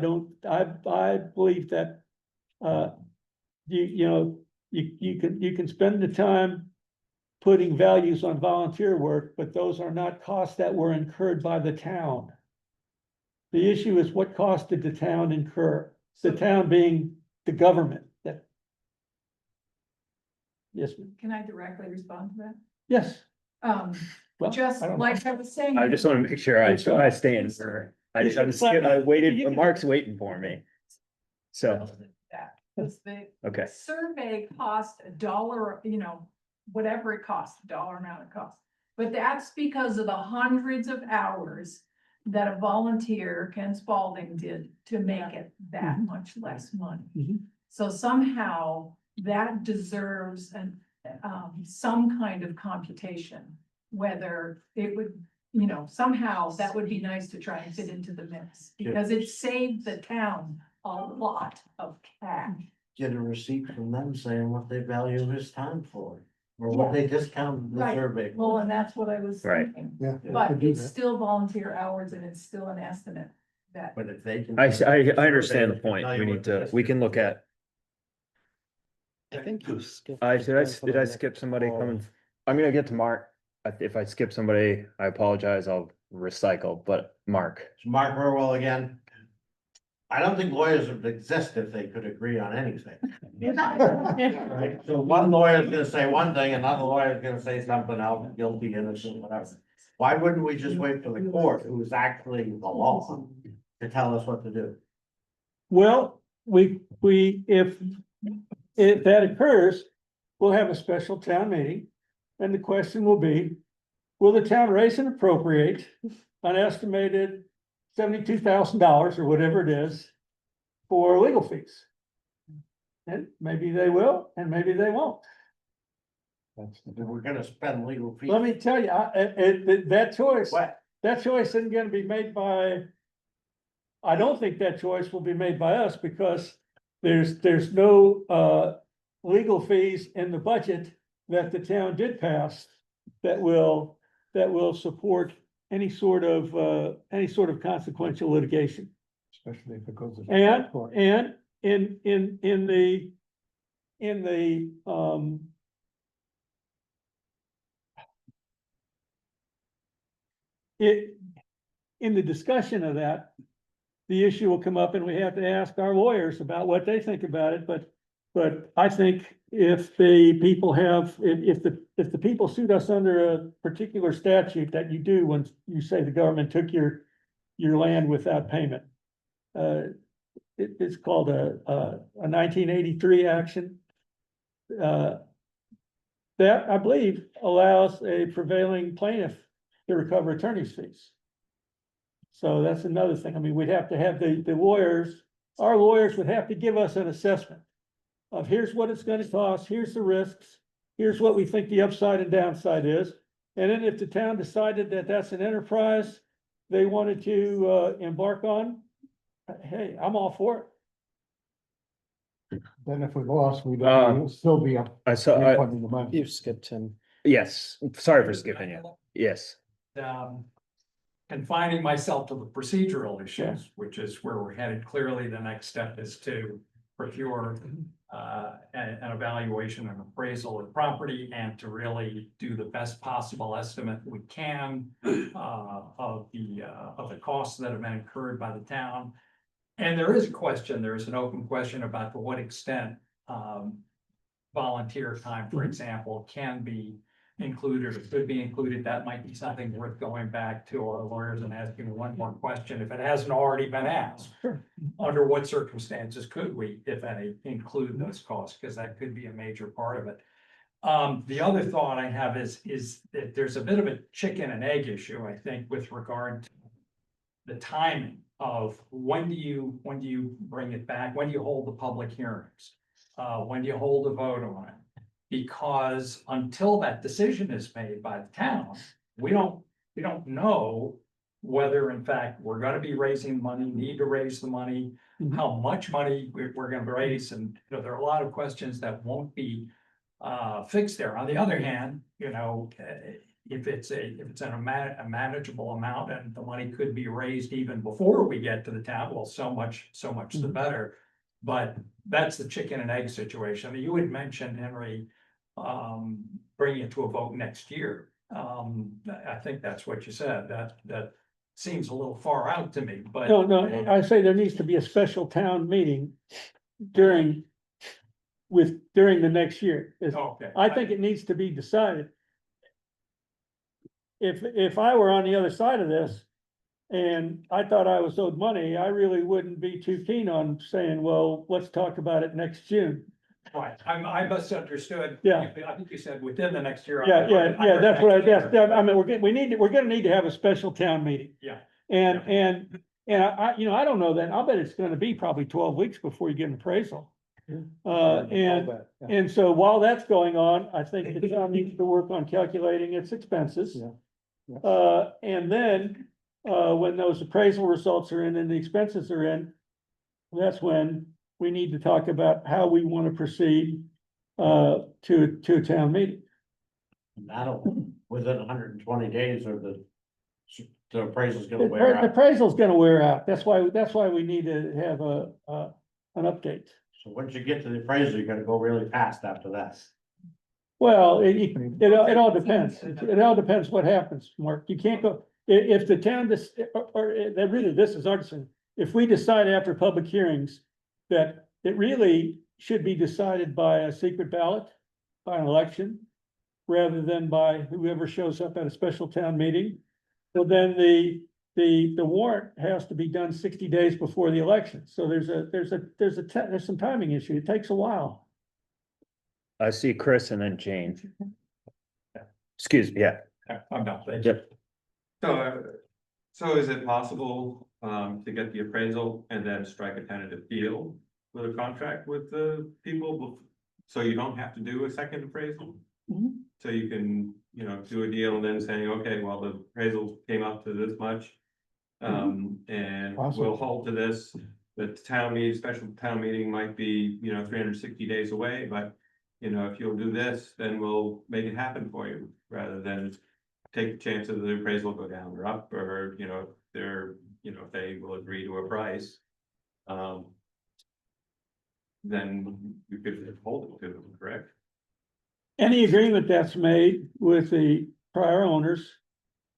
C: believe that, you can spend the time putting values on volunteer work, but those are not costs that were incurred by the town. The issue is, what cost did the town incur? The town being the government that. Yes, ma'am.
H: Can I directly respond to that?
C: Yes. Well,
H: Just
C: I don't know.
H: like I was saying.
A: I just want to make sure I stay in for, I waited, Mark's waiting for me. So,
H: That, because the
A: okay,
H: survey cost $1, whatever it costs, dollar amount it costs. But that's because of the hundreds of hours that a volunteer, Ken Spalding, did to make it that much less money.
C: Mhm.
H: So somehow that deserves some kind of computation, whether it would, somehow that would be nice to try and fit into the mix. Because it saved the town a lot of cash.
F: Get a receipt from them saying what they value his time for, or what they discount the
H: Right.
F: survey.
H: Well, and that's what I was
A: Right.
H: thinking.
E: Yeah.
H: But it's still volunteer hours and it's still an estimate that.
F: But if they can.
A: I understand the point. We can look at,
B: I think you skipped.
A: did I skip somebody coming? I'm gonna get to Mark. If I skip somebody, I apologize, I'll recycle, but Mark.
F: It's Mark Burwell again. I don't think lawyers would exist if they could agree on anything. Right, so one lawyer is gonna say one thing, another lawyer is gonna say something else, guilty, innocent, whatever. Why wouldn't we just wait for the court, who's actually the law, to tell us what to do?
C: Well, if that occurs, we'll have a special town meeting. And the question will be, will the town raise and appropriate an estimated $72,000 or whatever it is for legal fees? And maybe they will, and maybe they won't.
F: If we're gonna spend legal fees.
C: Let me tell you, that choice
F: What?
C: isn't gonna be made by. I don't think that choice will be made by us, because there's no legal fees in the budget that the town did pass that will support any sort of consequential litigation.
E: Especially if it goes. to
C: And
E: court.
C: in the discussion of that, the issue will come up and we have to ask our lawyers about what they think about it, but I think if the people if the people sued us under a particular statute that you do when you say the government took your your land without payment. It's called a 1983 action. That, I believe, allows a prevailing plaintiff to recover attorney's fees. So that's another thing. I mean, we'd have to have the lawyers, our lawyers would have to give us an assessment of here's what it's gonna cost, here's the risks, here's what we think the upside and downside is. And then if the town decided that that's an enterprise they wanted to embark on, hey, I'm all for it.
E: Then if we lost, we'd
A: Um,
E: still be up.
A: I saw,
E: refunding the money.
B: You skipped him.
A: yes, sorry for skipping you. Yes.
M: Confining myself to the procedural issues, which is where we're headed. Clearly, the next step is to procure an evaluation and appraisal of property and to really do the best possible estimate we can of the costs that have been incurred by the town. And there is a question, there is an open question about to what extent volunteer time, for example, can be included or could be included. That might be something worth going back to our lawyers and asking one more question if it hasn't already been asked. Under what circumstances could we, if any, include those costs? Because that could be a major part of it. The other thought I have is that there's a bit of a chicken and egg issue, I think, with regard to the timing of when do you bring it back? When do you hold the public hearings? When do you hold a vote on it? Because until that decision is made by the town, we don't know whether in fact we're gonna be raising money, need to raise the money, how much money we're gonna raise, and there are a lot of questions that won't be fixed there. On the other hand, if it's a manageable amount and the money could be raised even before we get to the town, well, so much the better. But that's the chicken and egg situation. You had mentioned, Henry, bringing it to a vote next year. I think that's what you said. That seems a little far out to me, but.
C: No, I say there needs to be a special town meeting during the next year.
M: Okay.
C: I think it needs to be decided. If I were on the other side of this and I thought I was owed money, I really wouldn't be too keen on saying, well, let's talk about it next June.
M: Right, I misunderstood.
C: Yeah.
M: I think you said within the next year.
C: Yeah, that's what I mean, we're gonna need to have a special town meeting.
M: Yeah.
C: And I don't know that. I'll bet it's gonna be probably 12 weeks before you get an appraisal. And so while that's going on, I think the town needs to work on calculating its expenses. And then, when those appraisal results are in and the expenses are in, that's when we need to talk about how we want to proceed, to a town meeting.
F: That'll, within 120 days or the appraisal's
C: The
F: gonna wear out.
C: appraisal's gonna wear out. That's why we need to have an update.
F: So once you get to the appraisal, you're gonna go really fast after that.
C: Well, it all depends. It all depends what happens, Mark. You can't go, if the town, this is our decision. If we decide after public hearings that it really should be decided by a secret ballot, by an election, rather than by whoever shows up at a special town meeting, well, then the warrant has to be done 60 days before the election. So there's some timing issue. It takes a while.
A: I see Chris and then Jane. Excuse me, yeah.
M: I'm not.
A: Yep.
N: So is it possible to get the appraisal and then strike a tentative deal with a contract with the people? So you don't have to do a second appraisal? So you can, do a deal and then saying, okay, well, the appraisal came up to this much. And we'll hold to this. The special town meeting might be, 360 days away, but if you'll do this, then we'll make it happen for you, rather than take the chance of the appraisal go down or up, or, if they will agree to a price. Then you could hold it to them, correct?
C: Any agreement that's made with the prior owners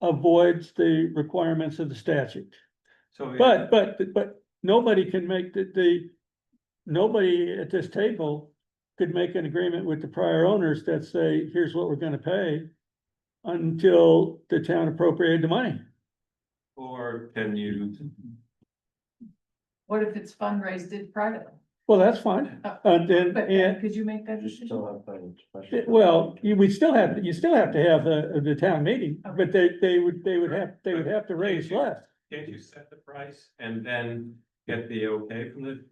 C: avoids the requirements of the statute.
N: So.
C: But nobody can make nobody at this table could make an agreement with the prior owners that say, here's what we're gonna pay until the town appropriated the money.
N: Or can you,
H: What if it's fundraised privately?
C: Well, that's fine. And then,
H: But
C: and,
H: could you make that decision?
C: well, you still have to have the town meeting, but they would have to raise less.
N: can't you set the price and then get the okay from the,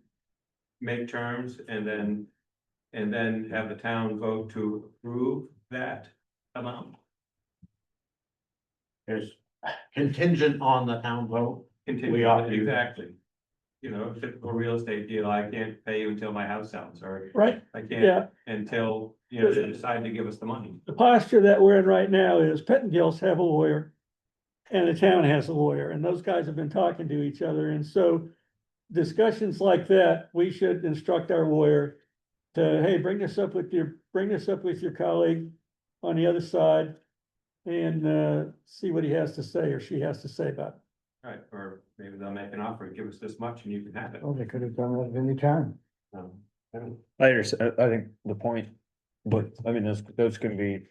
N: make terms and then have the town vote to approve that amount?
F: Is contingent on the town vote.
N: Continue,
F: We ought to do that.
N: exactly. You know, typical real estate deal, I can't pay you until my house sells, or
C: Right,
N: I
C: yeah.
N: can't until, you know, they decide to give us the money.
C: The posture that we're in right now is Pettingills have a lawyer. And the town has a lawyer, and those guys have been talking to each other, and so. Discussions like that, we should instruct our lawyer to, hey, bring this up with your colleague on the other side. And see what he has to say or she has to say about it.
N: Right, or maybe they'll make an offer, give us this much and you can have it.
E: Oh, they could have done that at any time.
A: I understand, I think the point, but I mean, those can be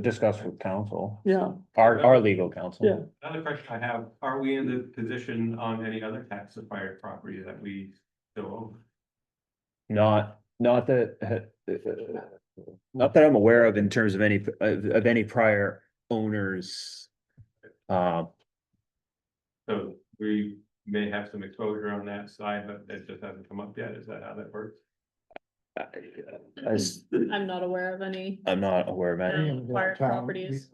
A: discussed with counsel,
C: Yeah,
A: our legal counsel.
C: yeah.
N: Another question I have, are we in the position on any other tax acquired property that we still own?
A: Not that, not that I'm aware of in terms of any prior owners.
N: So we may have some exposure on that side, but it just hasn't come up yet. Is that how that works?
D: I'm not aware of any.
A: I'm not aware of any,
D: Acquired properties.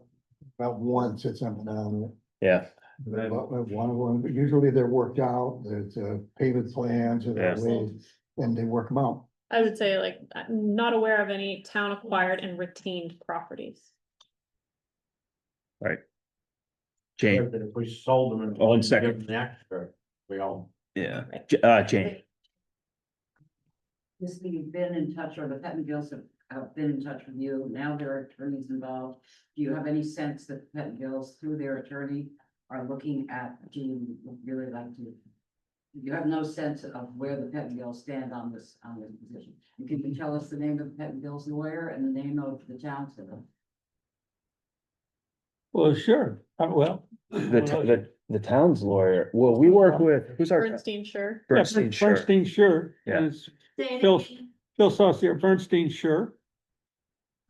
E: About one said something down
A: yeah,
E: there. One of them, usually they're worked out, there's payment plans or
A: Yeah.
E: ways, and they work them out.
D: I would say like, I'm not aware of any town acquired and retained properties.
A: Jane,
F: But if we sold them and.
A: 1 second.
F: give them the extra, we all.
A: yeah, Jane,
G: This, you've been in touch, or the Pettingills have been in touch with you, now there are attorneys involved. Do you have any sense that the Pettingills, through their attorney, are looking at, do you really like to? You have no sense of where the Pettingills stand on this position. If you can tell us the name of the Pettingills lawyer and the name of the town center.
C: Well, sure, well.
A: the town's lawyer, well, we work with, who's our?
D: Bernstein, sure.
A: Bernstein, sure.
C: Bernstein, sure.
A: Yeah.
C: It's Phil Saucier, Bernstein, sure.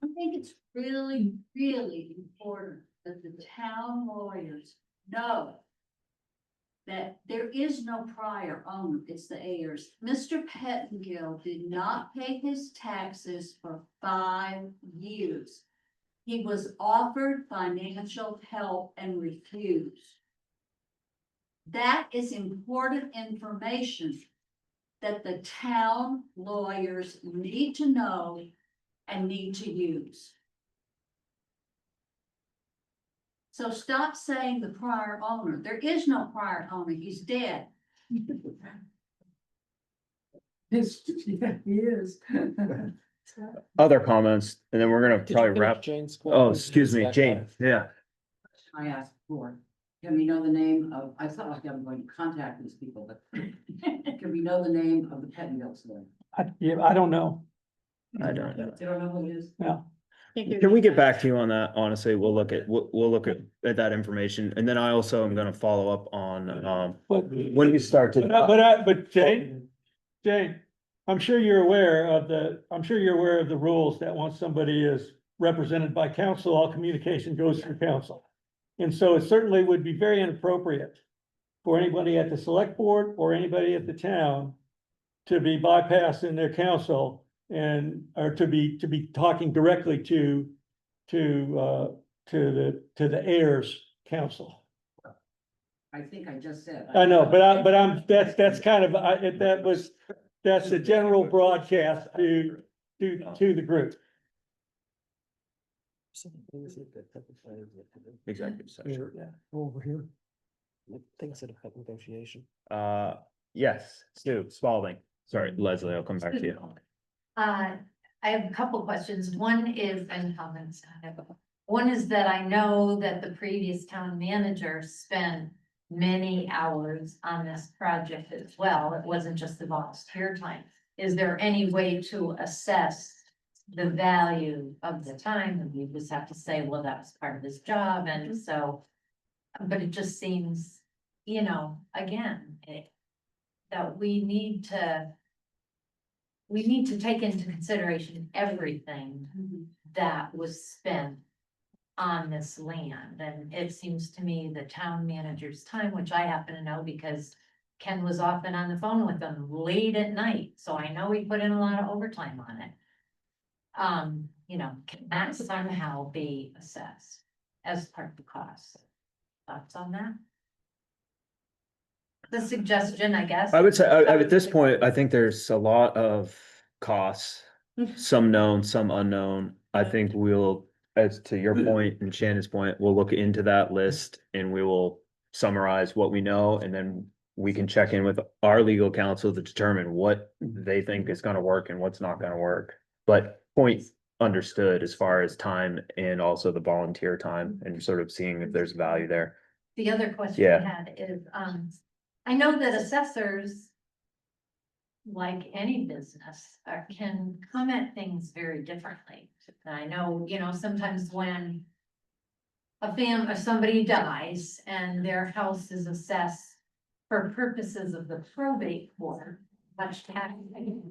G: I think it's really, really important that the town lawyers know that there is no prior owner, it's the heirs. Mr. Pettingill did not pay his taxes for 5 years. He was offered financial help and refused. That is important information that the town lawyers need to know and need to use. So stop saying the prior owner. There is no prior owner. He's dead.
H: Yes, yeah, he is.
A: Other comments, and then we're gonna
B: Did you
A: probably
B: finish
A: wrap.
B: Jane's
A: Oh,
B: question?
A: excuse me, Jane, yeah.
G: I asked for. Can we know the name of, I thought like I'm going to contact these people, but can we know the name of the Pettingills then?
C: I don't know,
A: I don't know.
G: You don't know who it is?
C: no.
A: Can we get back to you on that? Honestly, we'll look at that information, and then I also am gonna follow up on,
C: But,
A: when we start to.
C: but Jane, I'm sure you're aware of the rules that once somebody is represented by counsel, all communication goes through counsel. And so it certainly would be very inappropriate for anybody at the select board or anybody at the town to be bypassing their counsel or to be talking directly to the heirs counsel.
G: I think I just said.
C: I know, that's kind of, that's a general broadcast to the group.
A: Executive session.
E: Over here.
B: Things that affect negotiation.
A: Yes, Stu Spalding, sorry, Leslie, I'll come back to you.
O: I have a couple questions. One is, and comments. One is that I know that the previous town manager spent many hours on this project as well. It wasn't just the volunteer time. Is there any way to assess the value of the time? And we just have to say, well, that was part of his job, and so, but it just seems you know, again, that we need to take into consideration everything that was spent on this land. And it seems to me the town manager's time, which I happen to know because Ken was often on the phone with them late at night, so I know he put in a lot of overtime on it. You know, can that somehow be assessed as part of the cost? Thoughts on that? The suggestion, I guess.
A: I would say, at this point, I think there's a lot of costs, some known, some unknown. I think we'll, as to your point and Shannon's point, we'll look into that list and we will summarize what we know, and then we can check in with our legal counsel to determine what they think is gonna work and what's not gonna work. But point understood as far as time and also the volunteer time and sort of seeing if there's value there.
O: The other question I
A: Yeah.
O: had is, I know that assessors, like any business, can come at things very differently. And I know, you know, sometimes when or somebody dies and their house is assessed for purposes of the probate court, much tax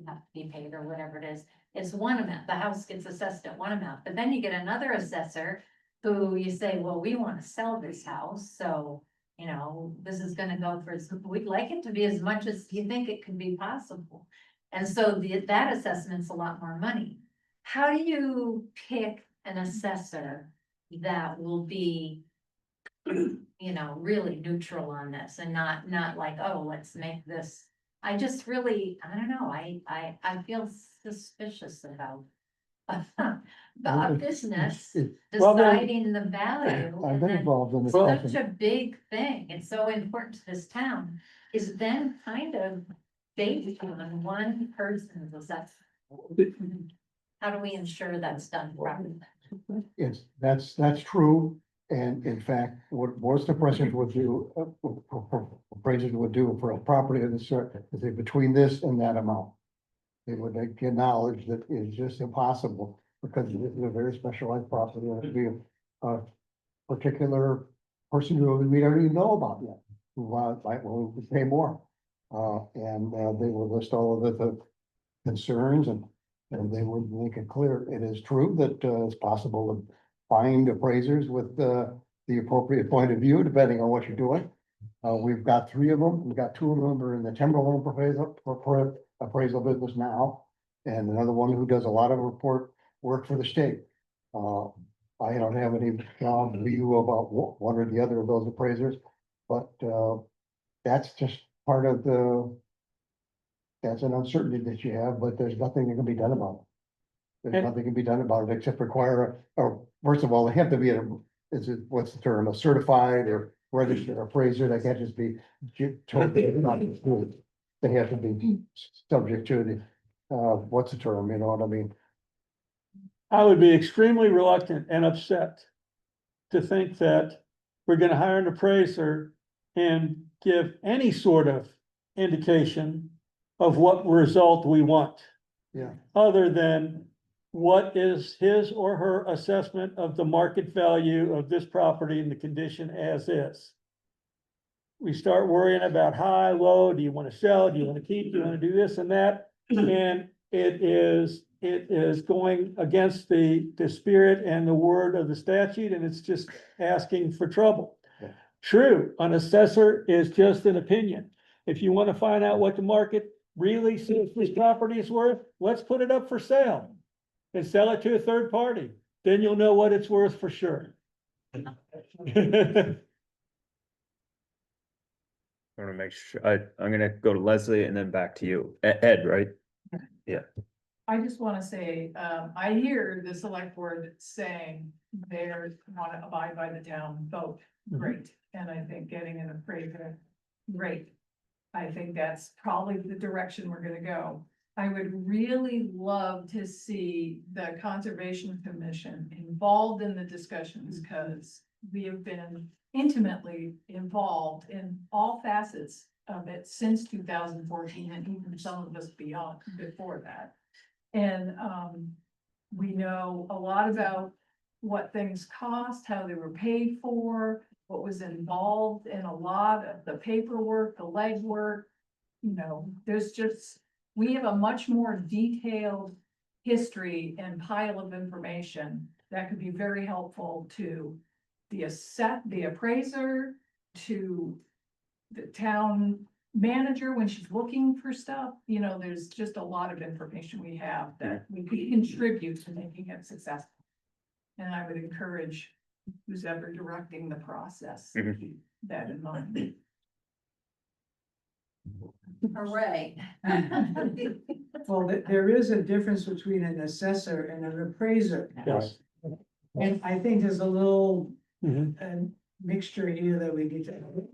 O: have to be paid or whatever it is, it's one amount, the house gets assessed at one amount, but then you get another assessor who you say, well, we want to sell this house, so, you know, this is gonna go for, we'd like it to be as much as you think it could be possible. And so that assessment's a lot more money. How do you pick an assessor that will be, you know, really neutral on this and not like, oh, let's make this. I just really, I don't know, I feel suspicious about a business
E: Well, then-
O: deciding the value.
E: I've
O: and
E: been
O: then
E: involved in this.
O: Such a big thing, it's so important to this town, is then kind of based on one person's assessment. How do we ensure that's done properly?
E: Yes, that's true. And in fact, what most appraisers would do, appraisers would do for a property of this sort, is they between this and that amount. They would acknowledge that it's just impossible because this is a very specialized property and it'd be a particular person who we don't even know about yet, who might want to pay more. They would list all of the concerns and they would make it clear. It is true that it's possible to find appraisers with the appropriate point of view, depending on what you're doing. We've got 3 of them. We've got 2 of them are in the timberland appraisal business now. And another one who does a lot of report work for the state. I don't have any view about one or the other of those appraisers, but that's just part of that's an uncertainty that you have, but there's nothing that can be done about it. There's
C: And-
E: nothing can be done about it except require, first of all, they have to be what's the term, a certified or registered appraiser. They can't just be totally not excluded. They have to be subject to the, what's the term, you know what I mean?
C: I would be extremely reluctant and upset to think that we're gonna hire an appraiser and give any sort of indication of what result we want.
E: Yeah.
C: Other than what is his or her assessment of the market value of this property and the condition as is. We start worrying about high, low, do you wanna sell, do you wanna keep, do you wanna do this and that? And it is going against the spirit and the word of the statute, and it's just asking for trouble.
E: Yeah.
C: True, an assessor is just an opinion. If you wanna find out what the market really says this property is worth, let's put it up for sale. And sell it to a third party, then you'll know what it's worth for sure.
A: I want to make sure, I'm gonna go to Leslie and then back to you. Ed, right?
H: I just wanna say, I hear the select board saying they wanna abide by the town vote, great, and I think getting an appraiser, great. I think that's probably the direction we're gonna go. I would really love to see the Conservation Commission involved in the discussions, because we have been intimately involved in all facets of it since 2014, and even some of us beyond, before that. And we know a lot about what things cost, how they were paid for, what was involved in a lot of the paperwork, the legwork. You know, there's just, we have a much more detailed history and pile of information that could be very helpful to the appraiser, to the town manager when she's looking for stuff. You know, there's just a lot of information we have that we could contribute to making it successful. And I would encourage who's ever directing the process, to keep that in mind.
G: Hooray.
I: Well, there is a difference between an assessor and an appraiser.
C: Yes.
I: And I think there's a little
C: Mhm.
I: mixture here that we need to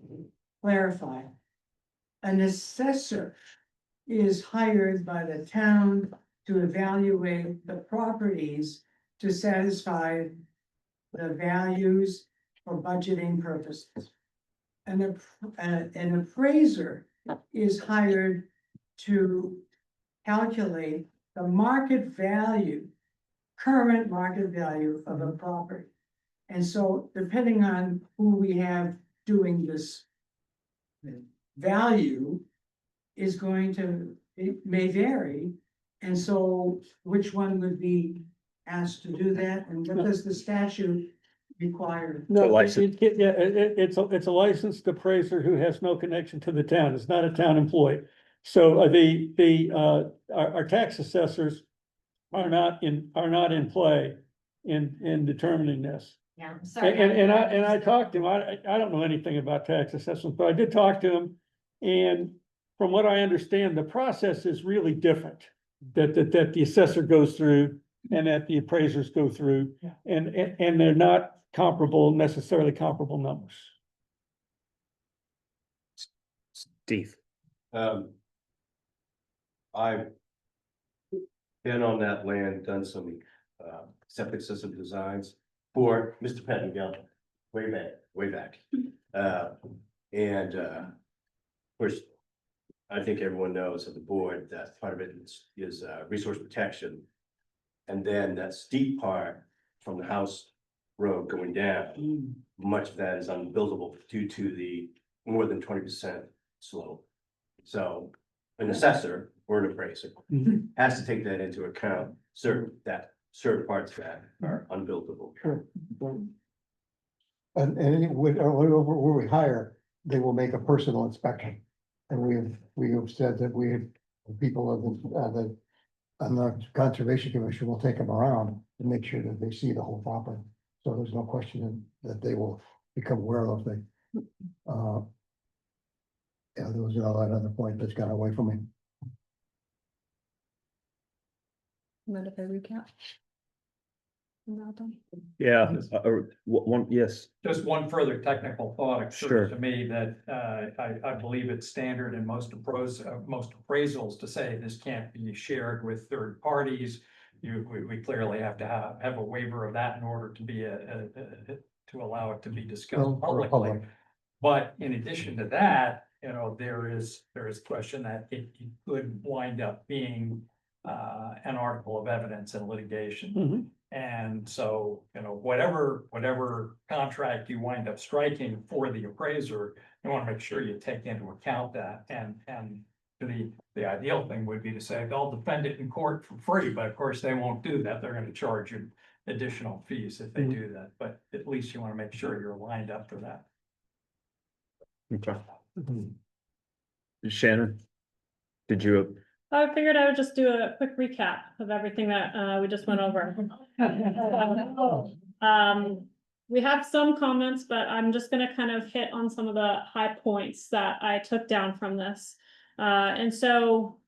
I: clarify. An assessor is hired by the town to evaluate the properties to satisfy the values for budgeting purposes. An appraiser is hired to calculate the market value, current market value of a property. And so depending on who we have doing this value is going to, it may vary. And so which one would be asked to do that, and what does the statute require?
C: No,
A: license.
C: it's a licensed appraiser who has no connection to the town. It's not a town employee. So our tax assessors are not in play in determining this.
O: Yeah, I'm sorry.
C: And I talked to him, I don't know anything about tax assessments, but I did talk to him. And from what I understand, the process is really different. That the assessor goes through and that the appraisers go through.
I: Yeah.
C: And they're not necessarily comparable numbers.
A: Steve.
J: I've been on that land, done some septic system designs for Mr. Pettingill, way back. Of course, I think everyone knows of the board that part of it is resource protection. And then that steep part from the house road going down, much of that is unbuildable due to the more than 20% slope. So an assessor or an appraiser has to take that into account, certain parts of that are unbuildable.
E: Sure. And where we hire, they will make a personal inspection. And we have said that people of the Conservation Commission will take them around and make sure that they see the whole property. So there's no question that they will become aware of things. Yeah, there was another point that's gone away from me.
D: Mind if I recap? Not done.
A: Yeah, yes,
M: Just one further technical thought
A: Sure.
M: occurs to me that I believe it's standard in most appraisals to say this can't be shared with third parties. We clearly have to have a waiver of that in order to be to allow it to be discussed publicly. But in addition to that, you know, there is question that it could wind up being an article of evidence in litigation. And so, you know, whatever contract you wind up striking for the appraiser, you want to make sure you take into account that. And the ideal thing would be to say they'll defend it in court for free, but of course they won't do that. They're going to charge you additional fees if they do that. But at least you want to make sure you're lined up for that.
A: okay. Shannon, did you?
D: I figured I would just do a quick recap of everything that we just went over. We have some comments, but I'm just gonna kind of hit on some of the high points that I took down from this. And so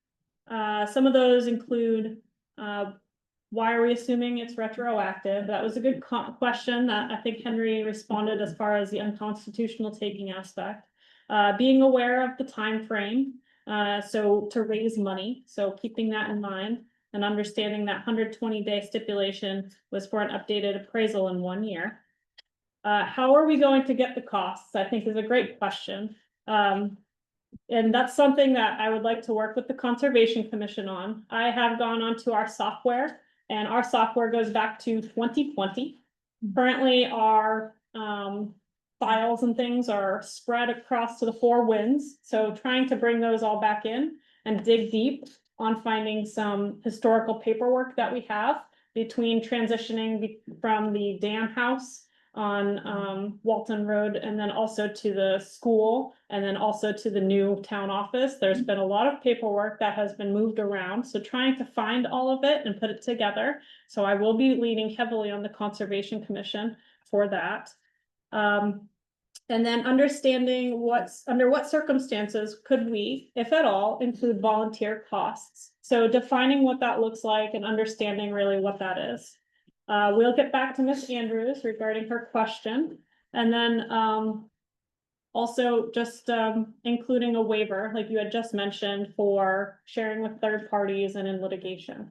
D: some of those include why are we assuming it's retroactive? That was a good question that I think Henry responded as far as the unconstitutional taking aspect. Being aware of the time frame. So to raise money, so keeping that in mind and understanding that 120-day stipulation was for an updated appraisal in 1 year. How are we going to get the costs? I think is a great question. And that's something that I would like to work with the Conservation Commission on. I have gone onto our software and our software goes back to 2020. Currently our files and things are spread across to the four winds. So trying to bring those all back in and dig deep on finding some historical paperwork that we have between transitioning from the dam house on Walton Road and then also to the school and then also to the new town office. There's been a lot of paperwork that has been moved around, so trying to find all of it and put it together. So I will be leaning heavily on the Conservation Commission for that. And then understanding under what circumstances could we, if at all, include volunteer costs. So defining what that looks like and understanding really what that is. We'll get back to Ms. Andrews regarding her question. And then also just including a waiver, like you had just mentioned, for sharing with third parties and in litigation.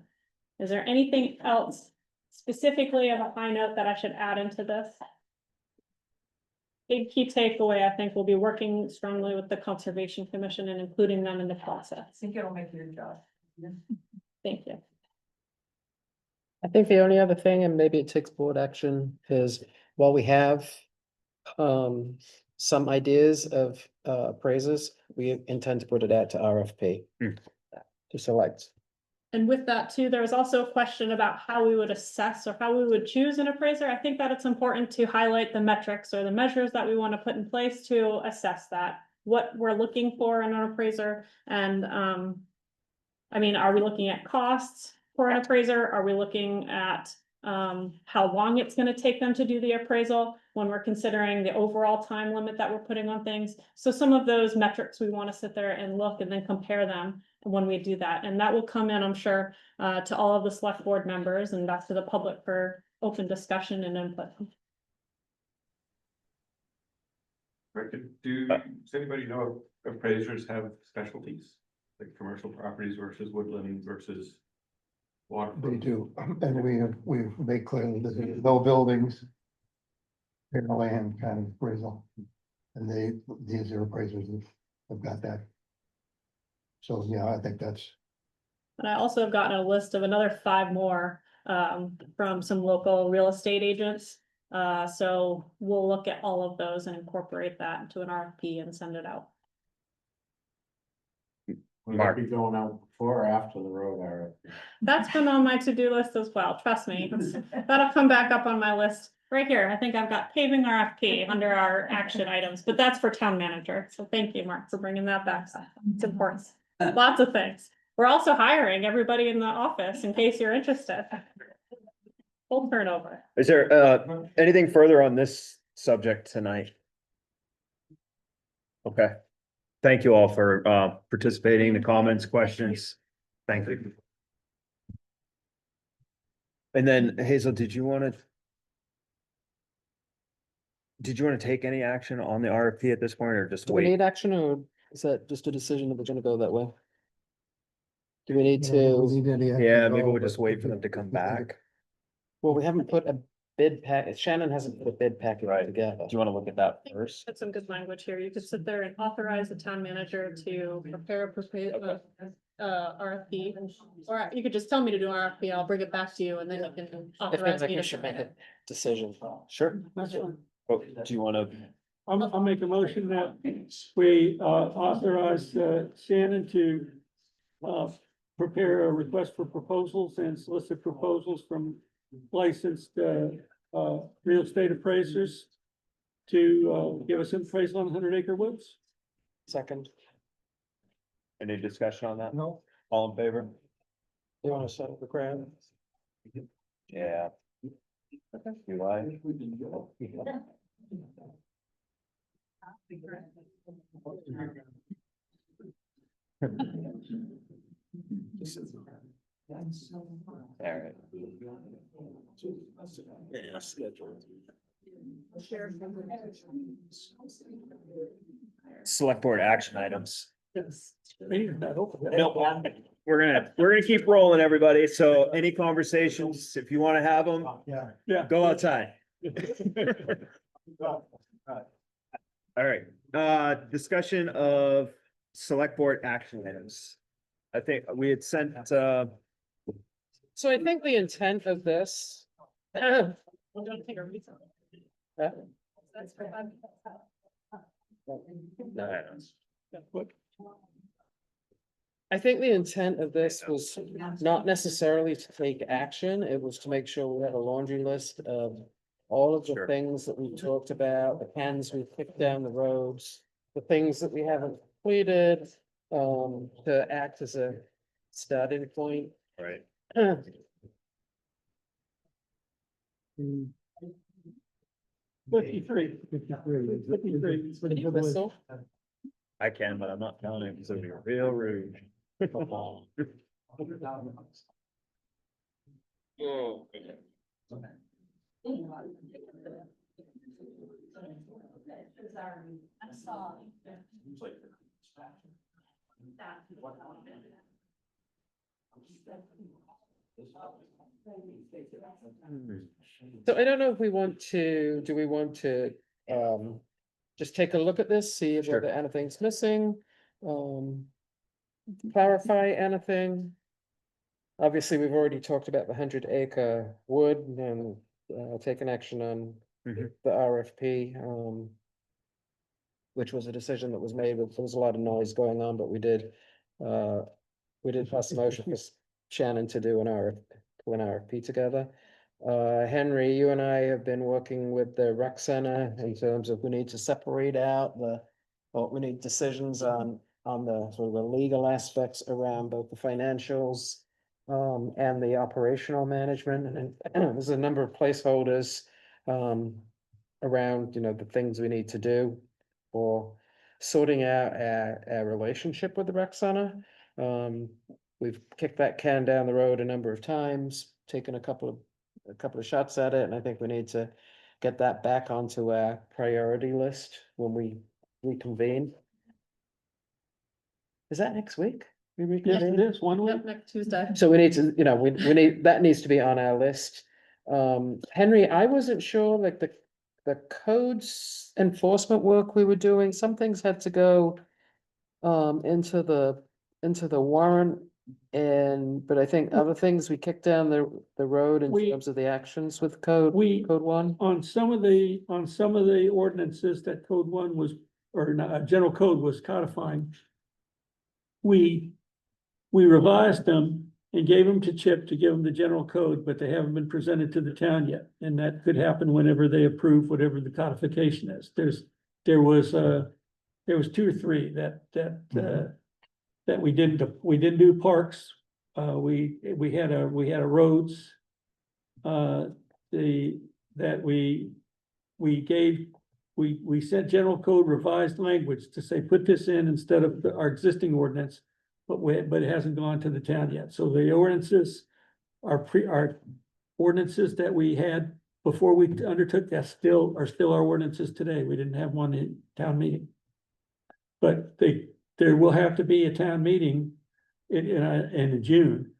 D: Is there anything else specifically of a high note that I should add into this? Big key takeaway, I think, will be working strongly with the Conservation Commission and including them in the process.
H: I think it'll make your job.
D: Thank you.
B: I think the only other thing, and maybe it takes board action, is while we have some ideas of appraisers, we intend to put it out to RFP. To select.
D: And with that too, there was also a question about how we would assess or how we would choose an appraiser. I think that it's important to highlight the metrics or the measures that we want to put in place to assess that, what we're looking for in an appraiser. And I mean, are we looking at costs for an appraiser? Are we looking at how long it's going to take them to do the appraisal when we're considering the overall time limit that we're putting on things? So some of those metrics, we want to sit there and look and then compare them when we do that. And that will come in, I'm sure, to all of the select board members and back to the public for open discussion and input.
N: Right, does anybody know if appraisers have specialties, like commercial properties versus woodland versus water?
E: They do, and we've made clear that there's no buildings in the land kind of appraisal. And these are appraisers that have got that. So, yeah, I think that's.
D: And I also have gotten a list of another 5 more from some local real estate agents. So we'll look at all of those and incorporate that into an RFP and send it out.
F: Will that be going out before or after the road RFP?
D: That's been on my to-do list as well, trust me. That'll come back up on my list right here. I think I've got paving RFP under our action items, but that's for town manager. So thank you, Mark, for bringing that back. It's important. Lots of things. We're also hiring everybody in the office in case you're interested. Full turnover.
A: Is there anything further on this subject tonight? Okay. Thank you all for participating, the comments, questions. Thank you. And then Hazel, did you want to take any action on the RFP at this point or just
B: Do we
A: wait?
B: need action, or is that just a decision that we're gonna go that way? Do we need
E: We
B: to,
E: need any action
A: Yeah,
E: at
A: maybe
E: all,
A: we'll just
E: but
A: wait for them to come back.
B: well, we haven't put a bid pack, Shannon hasn't put a bid package
A: Right.
B: together.
A: Do you want to look at that first?
D: That's some good language here. You could sit there and authorize the town manager to prepare a RFP. Or you could just tell me to do an RFP, I'll bring it back to you and then you can
B: It feels
D: authorize
B: like
D: me
B: we
D: to
B: should
D: submit
B: make a
D: it.
B: decision.
A: Sure. Oh, do you want to?
C: I'll make a motion that we authorize Shannon to prepare a request for proposals and solicit proposals from licensed real estate appraisers to give us appraisal on 100-acre woods.
B: Second,
A: Any discussion on that?
E: No.
A: All in favor?
B: you wanna set up the crowd?
A: Yeah. You like? All right. Yeah, schedule. Select board action items. Nope. We're gonna keep rolling, everybody. So any conversations, if you want to have them,
E: Yeah.
A: go outside. All right, discussion of select board action items. I think we had sent,
B: So I think the intent of this. I think the intent of this was not necessarily to take action, it was to make sure we had a laundry list of all of the
A: Sure.
B: things that we talked about, the cans we kicked down the roads, the things that we haven't completed, to act as a starting point.
A: Right.
C: Fifty-three.
B: Whistle?
A: I can, but I'm not counting, because it'd be real rude.
G: I saw.
B: So I don't know if we want to, do we want to, just take a look at this, see if
A: Sure.
B: whether anything's missing? Clarify anything? Obviously, we've already talked about the 100-acre wood and, taken action on
A: Mhm.
B: the RFP, which was a decision that was made, but there was a lot of noise going on, but we did pass a motion for Shannon to do an RFP together. Henry, you and I have been working with the rec center in terms of we need to separate out we need decisions on the sort of the legal aspects around both the financials and the operational management, and there's a number of placeholders around, the things we need to do for sorting out our relationship with the rec center. We've kicked that can down the road a number of times, taken a couple of shots at it, and I think we need to get that back onto our priority list when we reconvene. Is that next week? We
C: Yes,
B: reconvene?
C: it is, one week.
D: Yep, next Tuesday.
B: So we need to, we need, that needs to be on our list. Henry, I wasn't sure, like the codes enforcement work we were doing, some things had to go into the warrant. But I think other things we kicked down the road in
C: We-
B: terms of the actions with
C: We-
B: code one.
C: On some of the ordinances that code one was, or not, general code was codifying. We revised them and gave them to Chip to give them the general code, but they haven't been presented to the town yet. And that could happen whenever they approve whatever the codification is. There was 2 or 3 that we didn't do parks. We had a roads. We sent general code revised language to say, put this in instead of our existing ordinance. But it hasn't gone to the town yet. So the ordinances our ordinances that we had before we undertook that are still our ordinances today. We didn't have one in town meeting. But there will have to be a town meeting in June.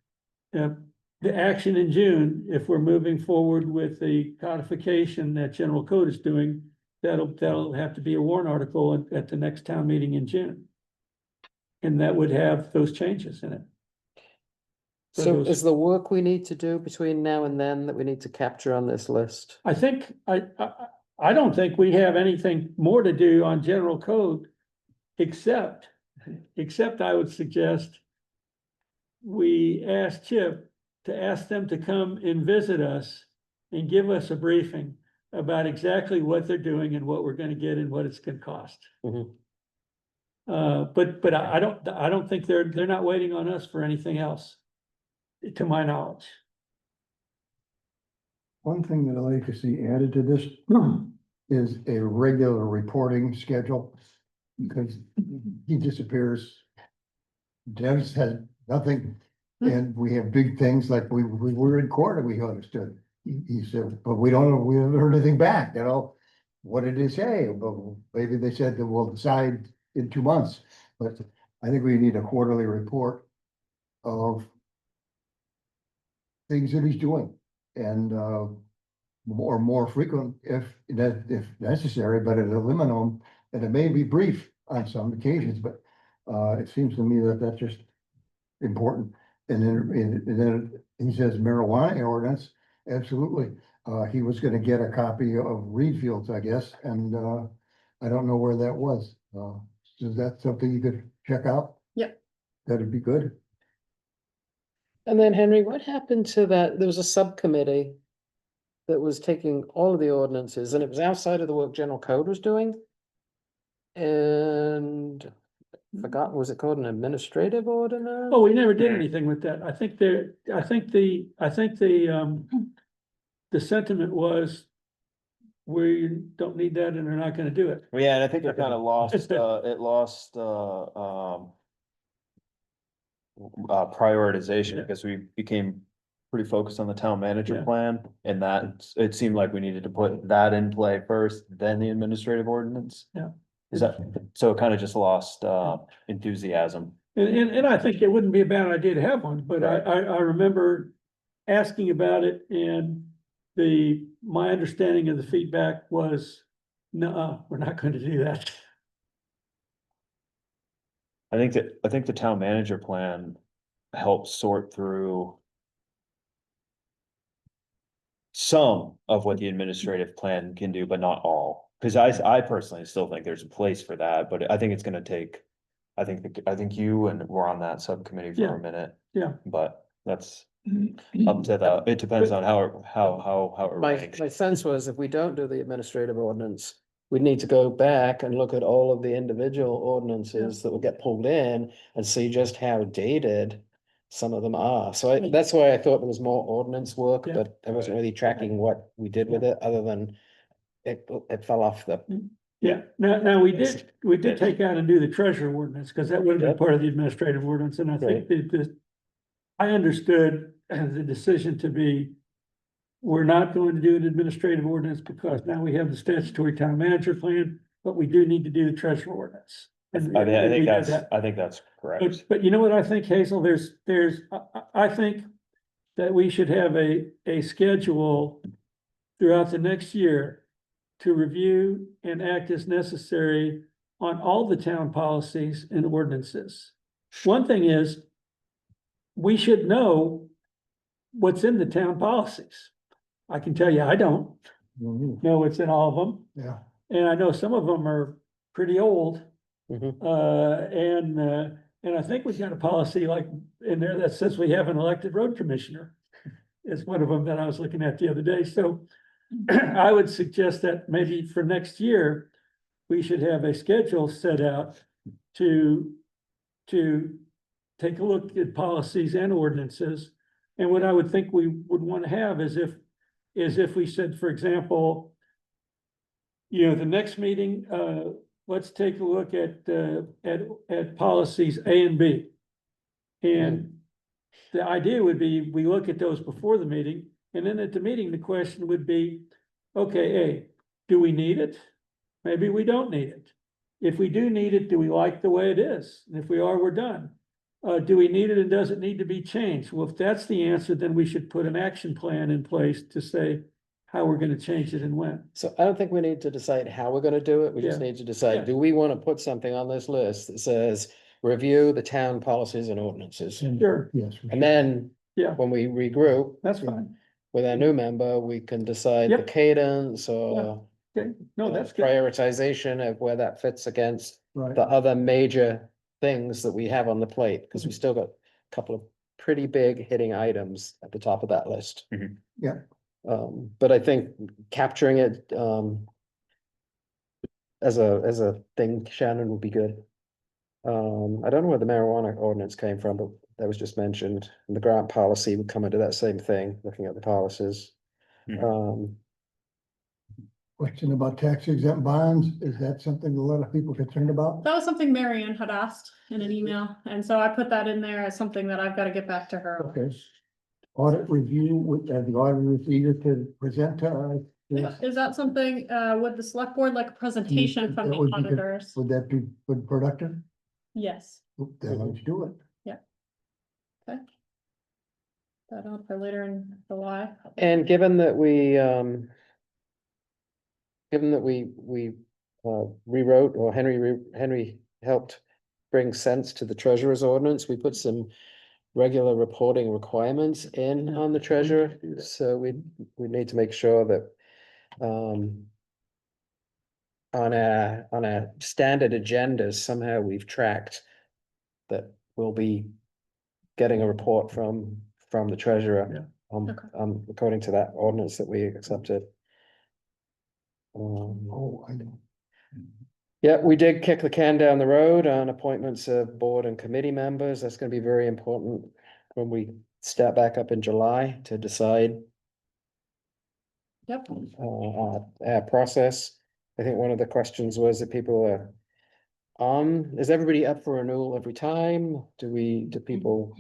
C: The action in June, if we're moving forward with the codification that general code is doing, that'll have to be a warrant article at the next town meeting in June. And that would have those changes in it.
B: So is the work we need to do between now and then that we need to capture on this list?
C: I think, I don't think we have anything more to do on general code, except I would suggest we ask Chip to ask them to come and visit us and give us a briefing about exactly what they're doing and what we're gonna get and what it's gonna cost.
B: Mhm.
C: But I don't think they're not waiting on us for anything else, to my knowledge.
E: One thing that I'd like to see added to this is a regular reporting schedule. Because he disappears. Dennis had nothing, and we have big things like we were in court and we understood. He said, but we haven't heard anything back, what did he say? Well, maybe they said that we'll decide in 2 months, but I think we need a quarterly report of things that he's doing and more frequent if necessary, but at a minimum, and it may be brief on some occasions, but it seems to me that that's just important. And then he says marijuana ordinance, absolutely. he was gonna get a copy of Reedfields, I guess, and, I don't know where that was. Is that something you could check out?
D: Yep.
E: That'd be good.
B: And then Henry, what happened to that? There was a subcommittee that was taking all of the ordinances and it was outside of the work general code was doing. And forgot, was it called an administrative ordinance?
C: Oh, we never did anything with that. I think the sentiment was we don't need that and they're not gonna do it.
A: Well, yeah, and I think it kind of lost, it lost, prioritization
C: Yeah.
A: because we became pretty focused on the town manager
C: Yeah.
A: plan. And that, it seemed like we needed to put that in play first, then the administrative ordinance.
C: Yeah.
A: Is that, so it kind of just lost, enthusiasm.
C: And I think it wouldn't be a bad idea to have one, but I remember asking about it and my understanding of the feedback was, no, we're not going to do that.
A: I think the town manager plan helps sort through some of what the administrative plan can do, but not all. Cause I personally still think there's a place for that, but I think it's gonna take, I think you and we're on that subcommittee for
C: Yeah.
A: a minute.
C: Yeah.
A: But that's up to it depends on how it
B: My
A: ranks.
B: sense was if we don't do the administrative ordinance, we need to go back and look at all of the individual ordinances that will get pulled in and see just how dated some of them are. So that's why I thought there was more ordinance work,
C: Yeah.
B: but I wasn't really tracking what we did with it, other than it fell off the.
C: Yeah, now we did take out and do the treasurer ordinance, because that would have been
B: Yep.
C: part of the administrative ordinance, and I think that I understood the decision to be, we're not going to do an administrative ordinance because now we have the statutory town manager plan, but we do need to do the treasurer ordinance. And
A: I mean,
C: we did that.
A: I think that's correct.
C: But you know what I think, Hazel, I think that we should have a schedule throughout the next year to review and act as necessary on all the town policies and ordinances. One thing is, we should know what's in the town policies. I can tell you, I don't know what's in all of them.
E: Yeah.
C: And I know some of them are pretty old.
B: Mhm.
C: And I think we've got a policy like in there that says we have an elected road commissioner. Is one of them that I was looking at the other day. So I would suggest that maybe for next year, we should have a schedule set out to take a look at policies and ordinances. And what I would think we would want to have is if we said, for example, the next meeting, let's take a look at policies A and B. And the idea would be, we look at those before the meeting, and then at the meeting, the question would be, okay, A, do we need it? Maybe we don't need it. If we do need it, do we like the way it is? And if we are, we're done. Do we need it and does it need to be changed? Well, if that's the answer, then we should put an action plan in place to say how we're gonna change it and when.
B: So I don't think we need to decide how we're gonna do it. We just
C: Yeah.
B: need to decide,
C: Yeah.
B: do we want to put something on this list that says, review the town policies and ordinances?
C: Sure,
E: Yes.
B: And then
C: yeah,
B: when we regroup
C: that's fine.
B: with our new member, we can decide the
C: Yep.
B: cadence or
C: Okay, no, that's good.
B: prioritization of where that fits against
E: Right.
B: the other major things that we have on the plate, because we still got a couple of pretty big hitting items at the top of that list.
A: Mhm.
E: Yeah.
B: But I think capturing it, as a thing, Shannon, would be good. I don't know where the marijuana ordinance came from, but that was just mentioned, and the grant policy would come into that same thing, looking at the policies.
E: Question about tax exempt bonds, is that something a lot of people concerned about?
D: That was something Marianne had asked in an email, and so I put that in there as something that I've got to get back to her. on.
E: Okay. Audit review, with the auditor is eager to present to us. Yes.
D: Is that something, would the select board like a presentation from
E: That
D: the
E: would be good.
D: auditors?
E: Would that be good productive?
D: Yes,
E: Then let's do it.
D: that on for later in July.
B: And given that we rewrote, or Henry helped bring sense to the treasurer's ordinance, we put some regular reporting requirements in on the treasurer, so we need to make sure that, on our standard agendas, somehow we've tracked that we'll be getting a report from the treasurer,
D: Okay.
B: according to that ordinance that we accepted.
E: Oh, I know.
B: Yeah, we did kick the can down the road on appointments of board and committee members. That's gonna be very important when we step back up in July to decide
D: Yep.
B: our process. I think one of the questions was if people are is everybody up for renewal every time? Do people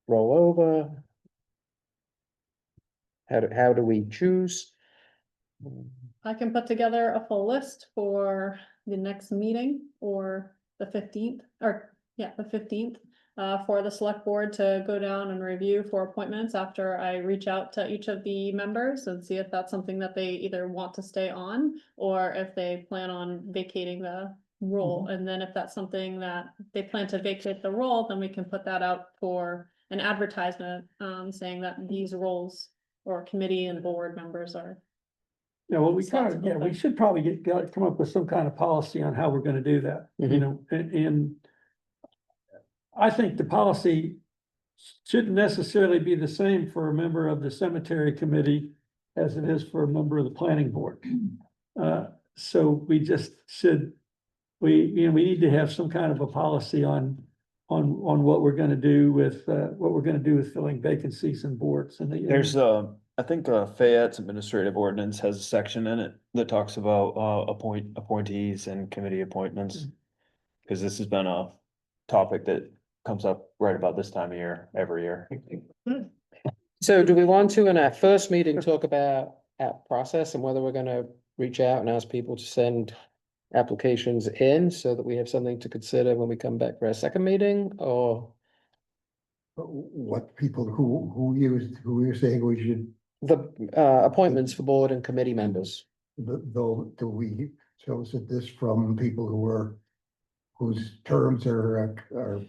B: roll over? How do we choose?
D: I can put together a full list for the next meeting or the 15th, or yeah, the 15th. For the select board to go down and review for appointments after I reach out to each of the members and see if that's something that they either want to stay on. Or if they plan on vacating the role, and then if that's something that they plan to vacate the role, then we can put that out for an advertisement, saying that these roles or committee and board members are.
C: Yeah, well, we
D: Slots
C: kind of, yeah, we
D: open.
C: should probably come up with some kind of policy on how we're gonna do that, you
B: Mhm.
C: know, and I think the policy shouldn't necessarily be the same for a member of the cemetery committee as it is for a member of the planning board. So we just should, we need to have some kind of a policy on what we're gonna do with, filling vacancies and boards and the.
A: There's I think Fayette's administrative ordinance has a section in it that talks about appointees and committee appointments. Cause this has been a topic that comes up right about this time of year, every year.
B: So do we want to, in our first meeting, talk about our process and whether we're gonna reach out and ask people to send applications in so that we have something to consider when we come back for our second meeting, or
E: What people, who you're saying we should,
B: the appointments for board and committee members?
E: though, do we solicit this from people whose terms are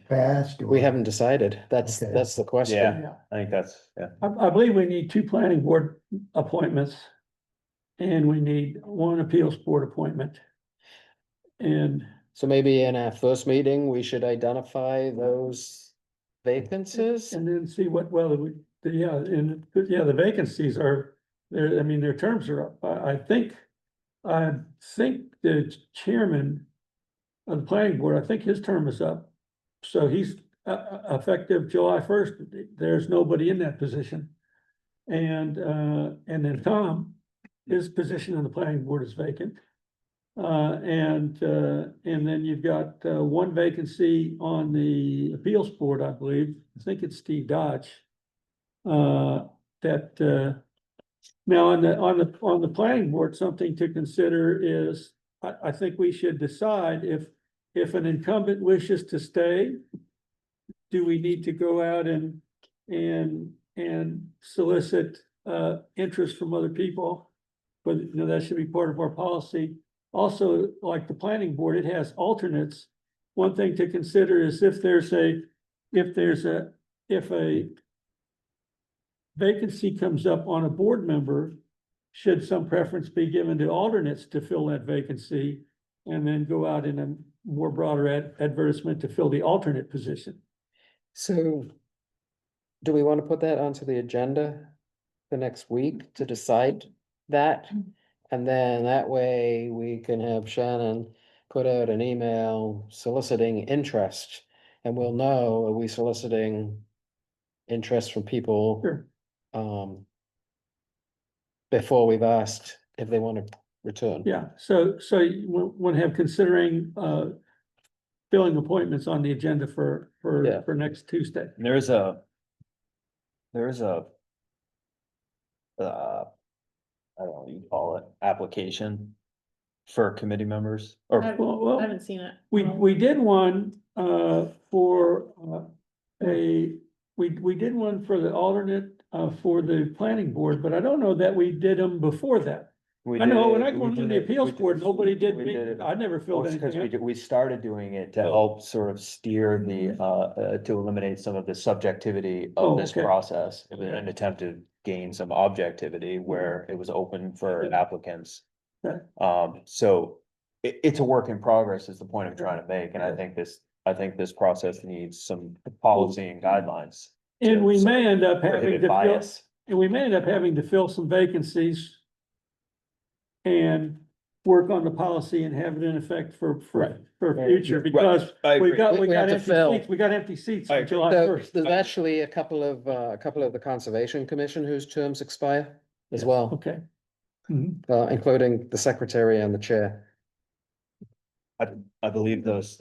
E: passed?
B: We
E: or-
B: haven't decided. That's
E: Okay.
B: the question.
A: Yeah. I think that's, yeah.
C: I believe we need 2 planning board appointments. And we need 1 appeals board appointment. And
B: So maybe in our first meeting, we should identify those vacancies.
C: and then see what, well, the vacancies are, there, I mean, their terms are up. I think the chairman of the planning board, I think his term is up. So he's effective July 1st, there's nobody in that position. And then Tom, his position on the planning board is vacant. And then you've got 1 vacancy on the appeals board, I believe. I think it's Steve Dodge. Now on the planning board, something to consider is, I think we should decide if an incumbent wishes to stay, do we need to go out and solicit interest from other people? But that should be part of our policy. Also, like the planning board, it has alternates. One thing to consider is if a vacancy comes up on a board member, should some preference be given to alternates to fill that vacancy? And then go out in a more broader advertisement to fill the alternate position.
B: So do we want to put that onto the agenda the next week to decide that? And then that way we can have Shannon put out an email soliciting interest. And we'll know, are we soliciting interest from people?
C: Sure.
B: Before we've asked if they want to return.
C: Yeah, so you want to have considering filling appointments on the agenda for next Tuesday.
A: And there's a I don't know what you call it, application for committee members or
D: I
C: Well,
D: haven't seen it.
C: we did one for we did one for the alternate for the planning board, but I don't know that we did them before that.
A: We
C: I know,
A: did
C: when
A: it-
C: I
A: we
C: went on
A: did
C: the
A: it-
C: appeals
A: we
C: court, nobody did,
A: we did it.
C: I never
A: Well,
C: filled
A: it's because
C: anything out.
A: we started doing it to help sort of steer the, to eliminate some of the subjectivity
C: Oh,
A: of this
C: okay.
A: process. In an attempt to gain some objectivity where it was open for applicants.
C: Okay.
A: So it's a work in progress is the point I'm trying to make, and I think this process needs some policy and guidelines.
C: And we may end up having
A: Prohibit
C: to fill,
A: bias.
C: and we may end up having to fill some vacancies. And work on the policy and have it in effect for future, because
A: I
C: we
A: agree.
C: got,
B: We have to
C: empty
B: fill.
C: seats, we got empty seats
A: I
C: on
A: agree.
C: July
B: So
C: first.
B: there's actually a couple of the Conservation Commission whose terms expire as well,
C: Okay. Mhm.
B: including the secretary and the chair.
A: I believe those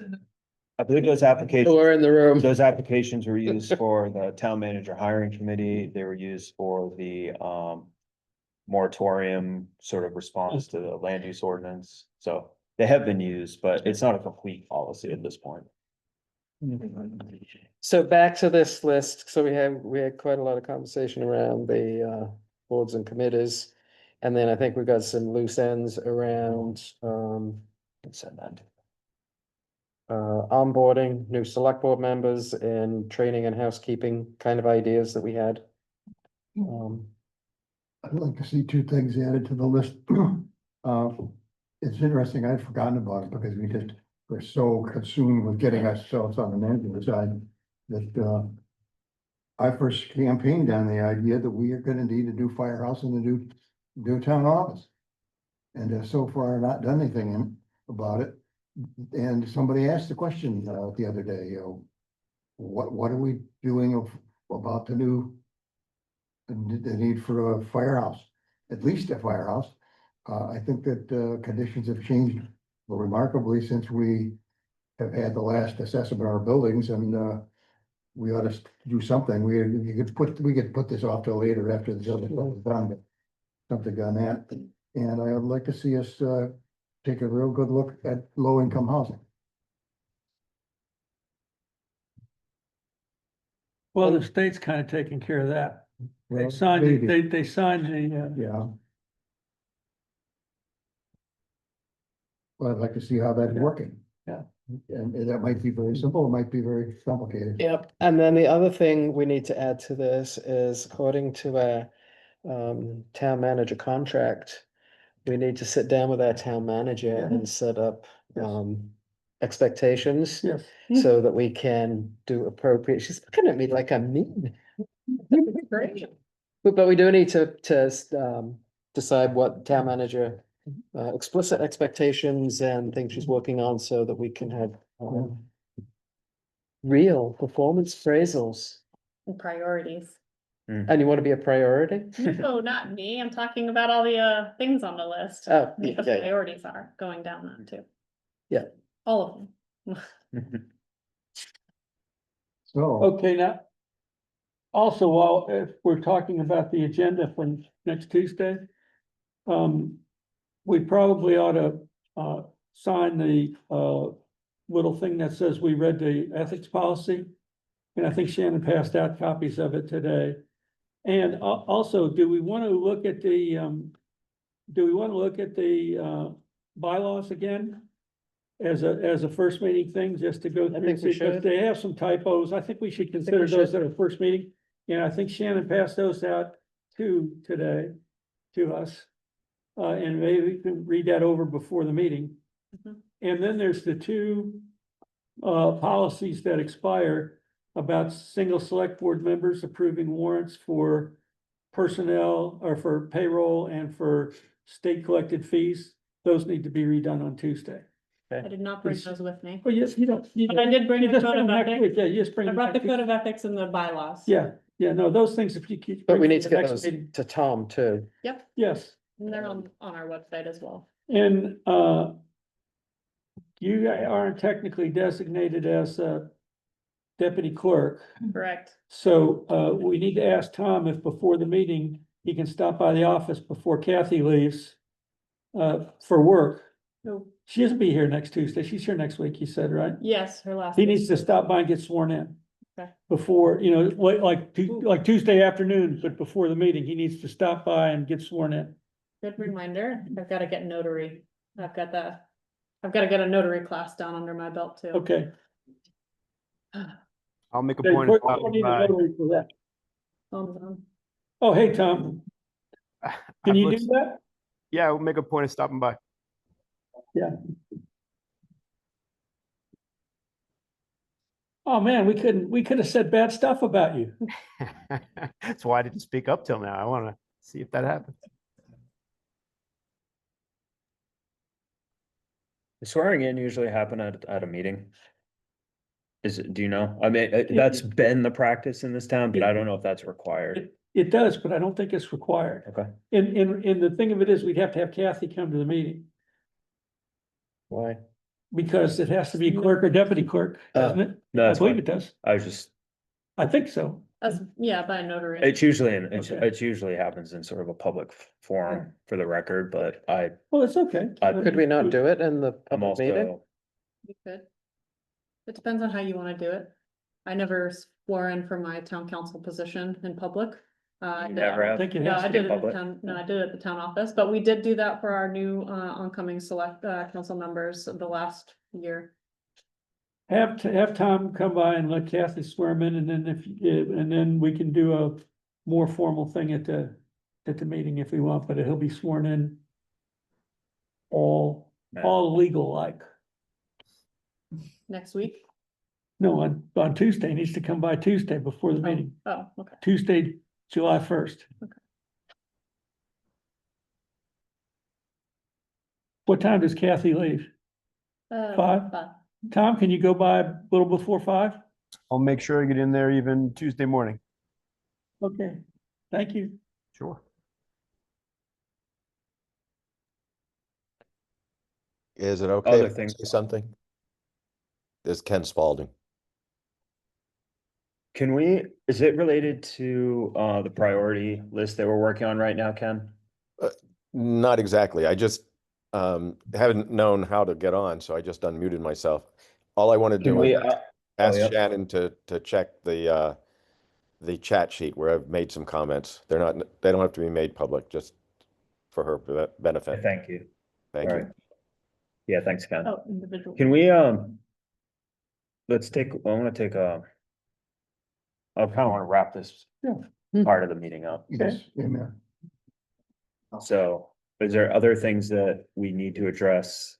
A: applications.
B: Who are in the room.
A: Those applications were used for the town manager hiring committee. They were used for the moratorium sort of response to the land use ordinance. So they have been used, but it's not a complete policy at this point.
B: So back to this list, so we had quite a lot of conversation around the boards and committees. And then I think we got some loose ends around
A: Send that.
B: onboarding new select board members and training and housekeeping kind of ideas that we had.
E: I'd like to see two things added to the list. It's interesting, I'd forgotten about it because we're so consumed with getting ourselves on the management side that I first campaigned on the idea that we are gonna need a new firehouse and a new town office. And so far not done anything about it. And somebody asked the question the other day, what are we doing about the need for a firehouse, at least a firehouse. I think that conditions have changed remarkably since we have had the last assessment of our buildings, and we ought to do something. We could put this off till later after the building is done, but something on that. And I would like to see us take a real good look at low-income housing.
C: Well, the state's kind of taking care of that. They
E: Well,
C: signed,
E: maybe.
C: they signed the,
E: Yeah. Well, I'd like to see how that's working.
C: Yeah.
E: And that might be very simple, it might be very complicated.
B: Yep, and then the other thing we need to add to this is according to our town manager contract. We need to sit down with our town manager and set up expectations.
C: yes.
B: So that we can do appropriate, she's looking at me like I'm mean.
D: Great.
B: But we do need to decide what town manager explicit expectations and things she's working on so that we can have real performance appraisals.
D: Priorities.
B: And you want to be a priority?
D: No, not me. I'm talking about all the things on the list.
B: Oh,
D: What the
B: yeah.
D: priorities are going down that too.
B: Yeah.
D: All of them.
E: So,
C: Okay, now. Also, while if we're talking about the agenda for next Tuesday. We probably ought to sign the little thing that says we read the ethics policy. And I think Shannon passed out copies of it today. And also, do we want to look at the bylaws again? As a first meeting thing, just to go through,
B: think we
C: because
B: should.
C: they have some typos. I think we should consider those at our first meeting. And I think Shannon passed those out today to us. And maybe we can read that over before the meeting.
D: Mhm.
C: And then there's the two policies that expire about single select board members approving warrants for personnel or for payroll and for state collected fees. Those need to be redone on Tuesday.
D: I did not bring those with me.
C: Oh, yes, you don't.
D: But I did bring
C: You
D: the
C: just
D: code
C: bring
D: of
C: them next
D: ethics.
C: week. Yeah, you just bring.
D: I
C: them
D: brought the
C: next week.
D: code of ethics and the bylaws.
C: Yeah, no, those things, if you keep.
B: But we
C: bring
B: need to
C: the
B: get
C: next
B: those
C: meeting.
B: to Tom too.
C: Yes,
D: And they're on our website as well.
C: and you aren't technically designated as a deputy clerk.
D: Correct.
C: So we need to ask Tom if before the meeting, he can stop by the office before Kathy leaves for work.
D: Oh,
C: She doesn't be here next Tuesday. She's here next week, you said, right?
D: yes, her last.
C: He needs to stop by and get sworn in.
D: Okay.
C: Before, like Tuesday afternoon, but before the meeting, he needs to stop by and get sworn in.
D: Good reminder. I've got to get notary. I've got to get a notary class down under my belt too.
C: Okay.
A: I'll make a
C: Okay,
A: point of
C: quick, I
A: stopping
C: need a
A: by.
C: notary for that.
D: Thumbs on.
C: Oh, hey, Tom, can you do that?
A: Yeah, we'll make a point of stopping by.
C: Oh, man, we could have said bad stuff about you.
A: That's why I didn't speak up till now. I want to see if that happens. The swearing in usually happen at a meeting. Is it, do you know? I mean, that's been the practice in this town, but I don't know if that's required.
C: It does, but I don't think it's required.
A: Okay.
C: And the thing of it is, we'd have to have Kathy come to the meeting,
A: Why?
C: because it has to be clerk or deputy clerk, doesn't it?
A: No,
C: I
A: that's
C: believe
A: fine.
C: it does.
A: I was just,
C: I think so.
D: Yeah, by a notary.
A: it's usually,
C: Okay.
A: it's usually happens in sort of a public forum for the record, but
C: Well, it's okay.
B: Could we not do it in the
A: I'm
B: public meeting?
A: also,
D: You could. It depends on how you want to do it. I never swore in for my town council position in public. I
A: you
D: did-
A: never
C: I
A: have.
C: think it
D: No,
C: has
D: I
C: to be
D: did it at the
C: public.
D: town, no, I did it at the town office, but we did do that for our new oncoming select council members of the last year.
C: Have Tom come by and let Kathy swear him in, and then and then we can do a more formal thing at the meeting if we want, but he'll be sworn in all legal like.
D: Next week?
C: No, on Tuesday, he needs to come by Tuesday before the meeting,
D: Oh, okay.
C: Tuesday, July 1st.
D: Okay.
C: What time does Kathy leave? 5? Tom, can you go by a little before 5?
A: I'll make sure I get in there even Tuesday morning.
C: Okay, thank you.
A: Sure.
P: Is it okay
A: Other
P: if I
A: things.
P: say something? This is Ken Spalding.
A: Can we, is it related to the priority list that we're working on right now, Ken?
P: Not exactly. I just haven't known how to get on, so I just unmuted myself. All I want to
A: Can
P: do
A: we,
P: is ask
A: yep.
P: Shannon to check the chat sheet where I've made some comments. They don't have to be made public, just for her benefit.
A: Thank you.
P: Thank
A: All
P: you.
A: right. Yeah, thanks, Ken.
D: Oh, individual.
A: Can we, let's take, I want to take a, I kind of want to wrap this part of the meeting up.
C: Okay.
E: Amen.
A: So is there other things that we need to address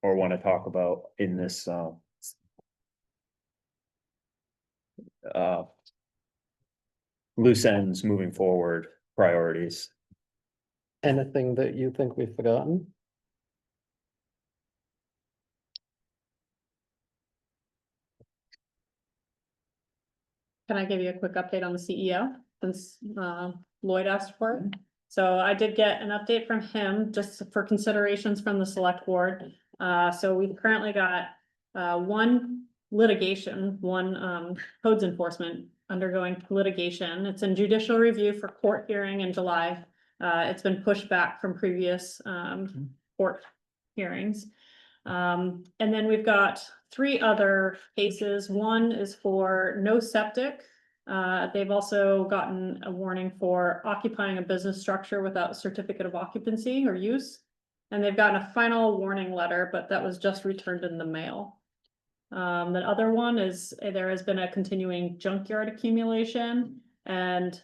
A: or want to talk about in this, loose ends moving forward, priorities?
B: Anything that you think we've forgotten?
D: Can I give you a quick update on the CEO since Lloyd asked for it? So I did get an update from him just for considerations from the select board. So we've currently got one litigation, one codes enforcement undergoing litigation. It's in judicial review for court hearing in July. It's been pushed back from previous court hearings. And then we've got 3 other cases. One is for no septic. They've also gotten a warning for occupying a business structure without a certificate of occupancy or use. And they've gotten a final warning letter, but that was just returned in the mail. The other one is there has been a continuing junkyard accumulation, and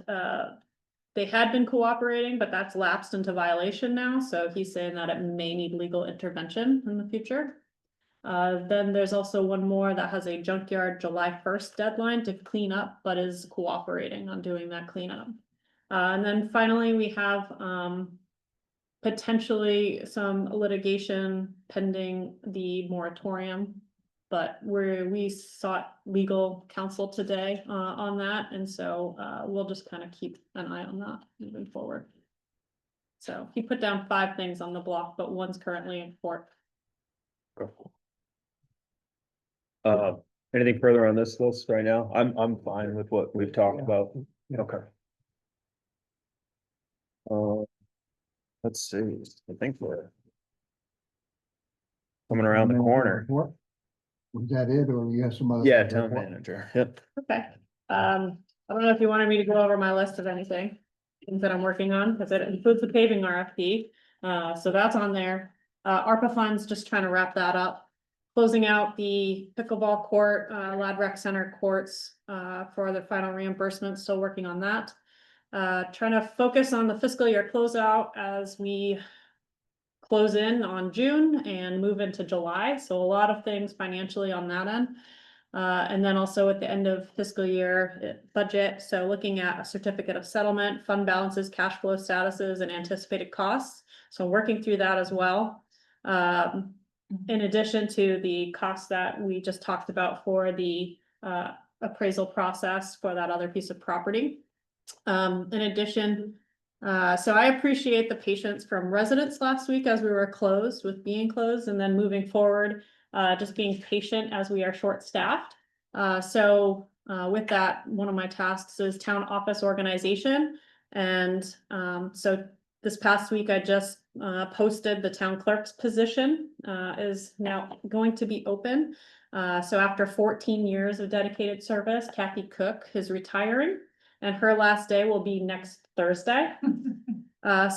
D: they had been cooperating, but that's lapsed into violation now. So he's saying that it may need legal intervention in the future. Then there's also one more that has a junkyard July 1st deadline to clean up, but is cooperating on doing that cleanup. And then finally, we have potentially some litigation pending the moratorium. But we sought legal counsel today on that, and so we'll just kind of keep an eye on that moving forward. So he put down 5 things on the block, but one's currently in court.
A: Anything further on this list right now? I'm fine with what we've talked about. Okay. Let's see, I think we're coming around the corner.
E: Was that it, or you have some other?
A: Yeah, town manager, yep.
D: Okay, I don't know if you wanted me to go over my list of anything. things that I'm working on, because it includes the paving RFP. So that's on there. ARPA funds, just trying to wrap that up. Closing out the pickleball court, Lad Rec Center courts, for the final reimbursement, still working on that. Trying to focus on the fiscal year closeout as we close in on June and move into July. So a lot of things financially on that end. And then also at the end of fiscal year budget, so looking at a certificate of settlement, fund balances, cash flow statuses, and anticipated costs. So working through that as well. In addition to the costs that we just talked about for the appraisal process for that other piece of property. In addition, so I appreciate the patience from residents last week as we were closed with being closed, and then moving forward, just being patient as we are short-staffed. So with that, one of my tasks is town office organization. And so this past week, I just posted the town clerk's position is now going to be open. So after 14 years of dedicated service, Kathy Cook is retiring, and her last day will be next Thursday.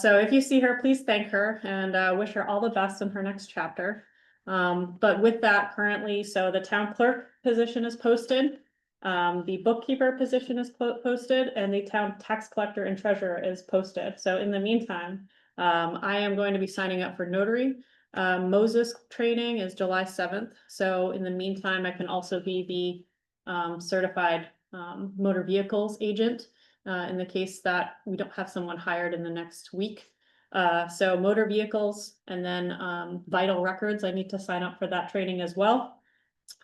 D: So if you see her, please thank her and wish her all the best in her next chapter. But with that currently, so the town clerk position is posted, the bookkeeper position is posted, and the town tax collector and treasurer is posted. So in the meantime, I am going to be signing up for notary. Moses training is July 7th. So in the meantime, I can also be the certified motor vehicles agent in the case that we don't have someone hired in the next week. So motor vehicles, and then vital records, I need to sign up for that training as well.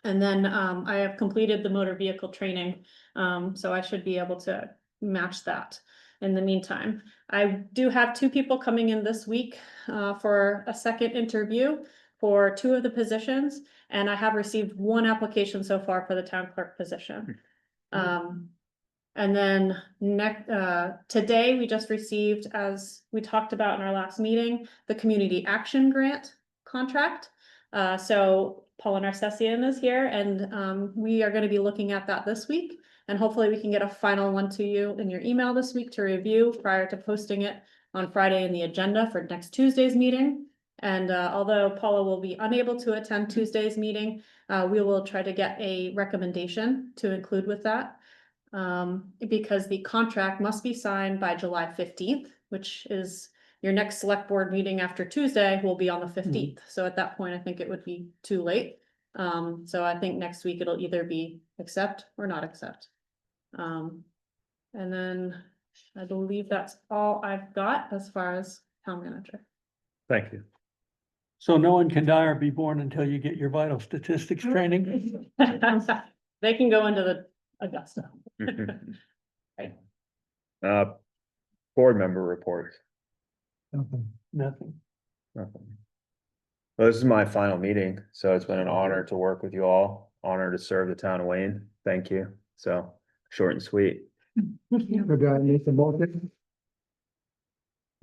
D: And then I have completed the motor vehicle training, so I should be able to match that. In the meantime, I do have 2 people coming in this week for a second interview for 2 of the positions, and I have received 1 application so far for the town clerk position. And then today we just received, as we talked about in our last meeting, the community action grant contract. So Paula Narcessian is here, and we are going to be looking at that this week. And hopefully we can get a final one to you in your email this week to review prior to posting it on Friday in the agenda for next Tuesday's meeting. And although Paula will be unable to attend Tuesday's meeting, we will try to get a recommendation to include with that. Because the contract must be signed by July 15th, which is your next select board meeting after Tuesday will be on the 15th. So at that point, I think it would be too late. So I think next week it'll either be accept or not accept. And then I believe that's all I've got as far as town manager.
A: Thank you.
C: So no one can die or be born until you get your vital statistics training.
D: They can go into the Augusta.
A: Right. Board member reports.
C: Nothing.
A: Nothing. Well, this is my final meeting, so it's been an honor to work with you all. Honor to serve the town of Wayne. Thank you. So short and sweet.
E: Could I make the motion?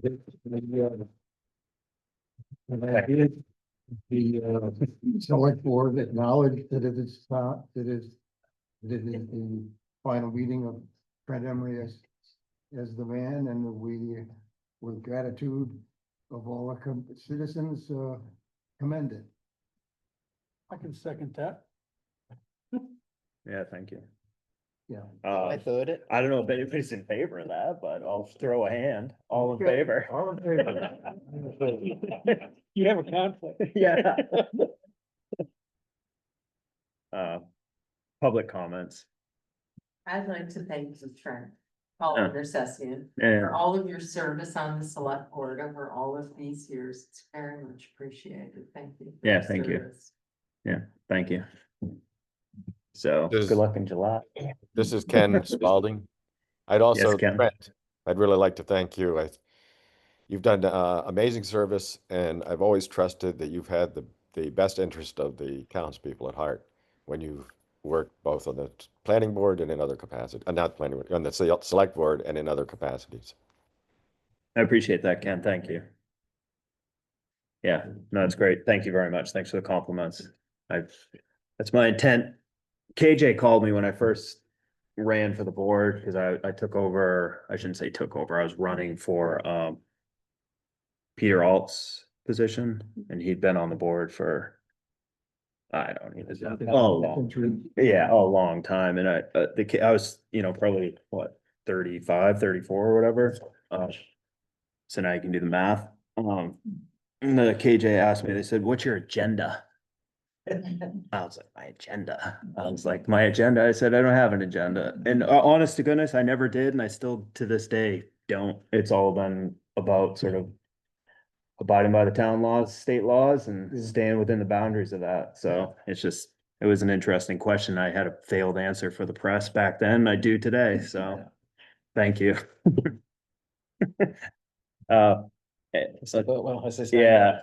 E: The select board acknowledged that it is the final meeting of Fred Emery as the man, and we, with gratitude of all the citizens, commend it.
C: I can second that.
A: Yeah, thank you.
E: Yeah.
B: I thought it.
A: I don't know if anybody's in favor of that, but I'll throw a hand. All in favor?
E: All in favor.
C: You have a conflict.
A: Yeah. Public comments.
K: I'd like to thank you, Trent, Paula Narcessian,
A: Yeah.
K: for all of your service on the select board over all of these years. It's very much appreciated. Thank you. for
A: Yeah,
K: your
A: thank you.
K: service.
A: Yeah, thank you. So
P: Does-
A: good luck in July.
P: This is Ken Spalding. I'd also,
A: Ken.
P: Brent, I'd really like to thank you. You've done amazing service, and I've always trusted that you've had the best interest of the townspeople at heart when you've worked both on the planning board and in other capacities, not planning board, on the select board and in other capacities.
A: I appreciate that, Ken. Thank you. Yeah, no, it's great. Thank you very much. Thanks for the compliments. That's my intent. KJ called me when I first ran for the board because I took over, I shouldn't say took over, I was running for Peter Alt's position, and he'd been on the board for I don't even, a long time, and I was, probably what, 35, 34 or whatever. So now you can do the math. And the KJ asked me, they said, what's your agenda? I was like, my agenda. I was like, my agenda. I said, I don't have an agenda. And honest to goodness, I never did. And I still to this day don't. It's all been about sort of abiding by the town laws, state laws, and staying within the boundaries of that. So it was an interesting question. I had a failed answer for the press back then. I do today. So thank you.
B: Well, as I say.
A: Yeah,